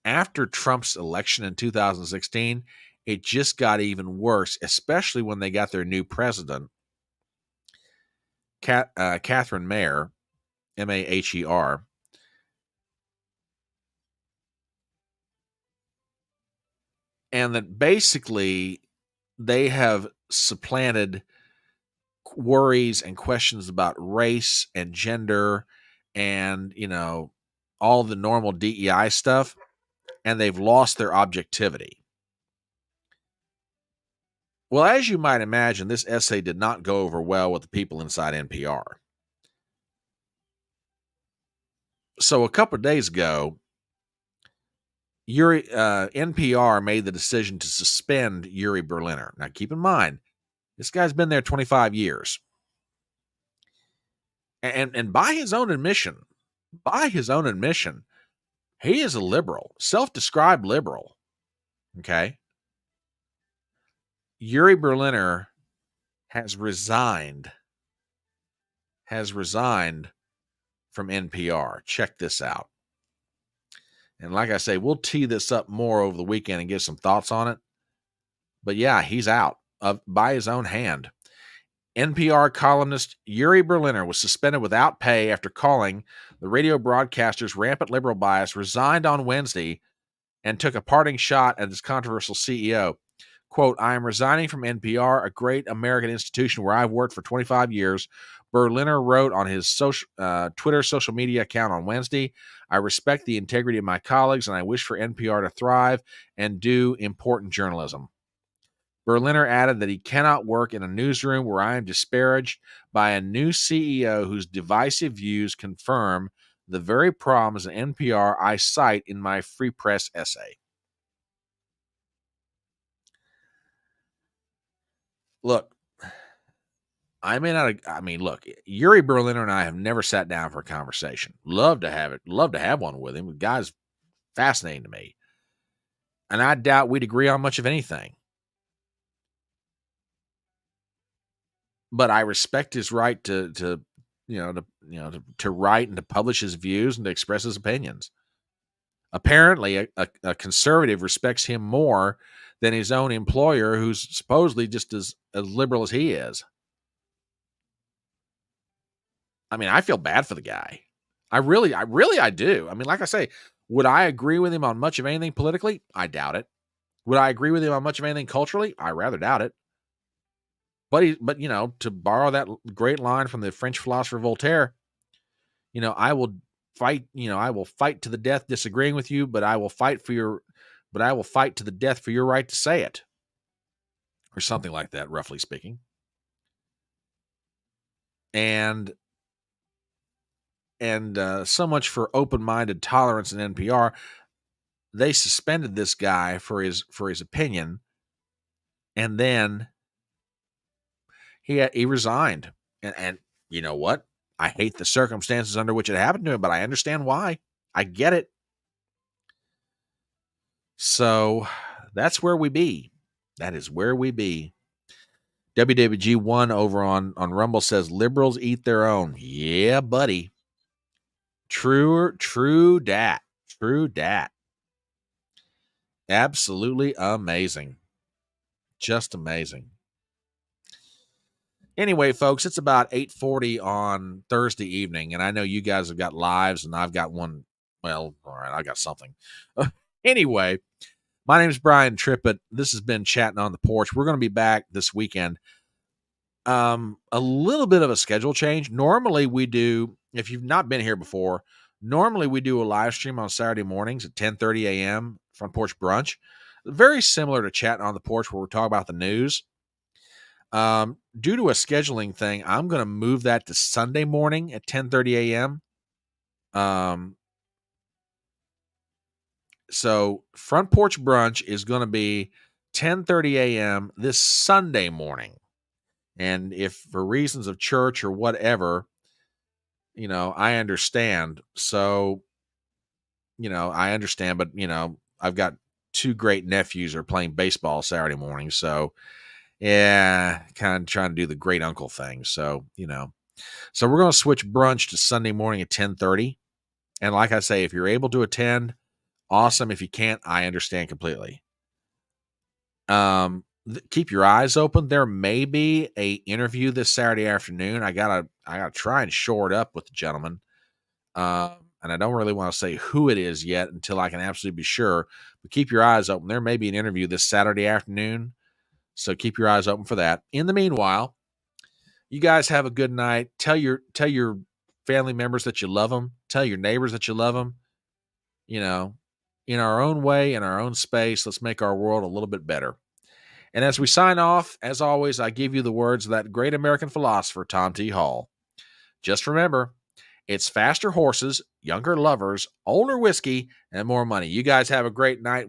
after Trump's election in 2016, it just got even worse, especially when they got their new president, Catherine Maher, Maher. And that basically they have supplanted worries and questions about race and gender and, all the normal DEI stuff, and they've lost their objectivity. Well, as you might imagine, this essay did not go over well with the people inside NPR. So a couple of days ago, NPR made the decision to suspend Yuri Berliner. Now, keep in mind, this guy's been there 25 years. And by his own admission, he is a liberal, self-described liberal. Okay? Yuri Berliner has resigned from NPR. Check this out. And like I say, we'll tee this up more over the weekend and give some thoughts on it. But yeah, he's out by his own hand. NPR columnist Yuri Berliner was suspended without pay after calling the radio broadcaster's rampant liberal bias, resigned on Wednesday, and took a parting shot at his controversial CEO. Quote, I am resigning from NPR, a great American institution where I've worked for 25 years. Berliner wrote on his Twitter social media account on Wednesday, I respect the integrity of my colleagues and I wish for NPR to thrive and do important journalism. Berliner added that he cannot work in a newsroom where I am disparaged by a new CEO whose divisive views confirm the very problems in NPR I cite in my Free Press essay. Look, look, Yuri Berliner and I have never sat down for a conversation. Love to have one with him. The guy's fascinating to me. And I doubt we'd agree on much of anything. But I respect his right to write and to publish his views and to express his opinions. Apparently, a conservative respects him more than his own employer, who's supposedly just as liberal as he is. I mean, I feel bad for the guy. I really do. I mean, like I say, would I agree with him on much of anything politically? I doubt it. Would I agree with him on much of anything culturally? I rather doubt it. But to borrow that great line from the French philosopher Voltaire, I will fight to the death disagreeing with you, but I will fight to the death for your right to say it. Or something like that, roughly speaking. And so much for open-minded tolerance in NPR. They suspended this guy for his opinion, and then he resigned. And you know what? I hate the circumstances under which it happened to him, but I understand why. I get it. So that's where we be. That is where we be. WWG1 over on Rumble says liberals eat their own. Yeah, buddy. True dat. True dat. Absolutely amazing. Just amazing. Anyway, folks, it's about 8:40 on Thursday evening, and I know you guys have got lives, and I've got one. Well, all right, I got something. Anyway, my name is Brian Trippett. This has been Chatting on the Porch. We're going to be back this weekend. A little bit of a schedule change. Normally we do, if you've not been here before, normally we do a live stream on Saturday mornings at 10:30 a.m. Front Porch Brunch. Very similar to Chatting on the Porch where we talk about the news. Due to a scheduling thing, I'm going to move that to Sunday morning at 10:30 a.m. So Front Porch Brunch is going to be 10:30 a.m. this Sunday morning. And if for reasons of church or whatever, I understand. So, I understand, but, I've got two great nephews who are playing baseball Saturday morning. So, yeah, kind of trying to do the great uncle thing. So, so we're going to switch brunch to Sunday morning at 10:30. And like I say, if you're able to attend, awesome. If you can't, I understand completely. Keep your eyes open. There may be a interview this Saturday afternoon. I gotta try and shore it up with the gentleman. And I don't really want to say who it is yet until I can absolutely be sure. But keep your eyes open. There may be an interview this Saturday afternoon. So keep your eyes open for that. In the meanwhile, you guys have a good night. Tell your family members that you love them. Tell your neighbors that you love them. In our own way, in our own space, let's make our world a little bit better. And as we sign off, as always, I give you the words of that great American philosopher, Tom T. Hall. Just remember, it's faster horses, younger lovers, older whiskey, and more money. You guys have a great night.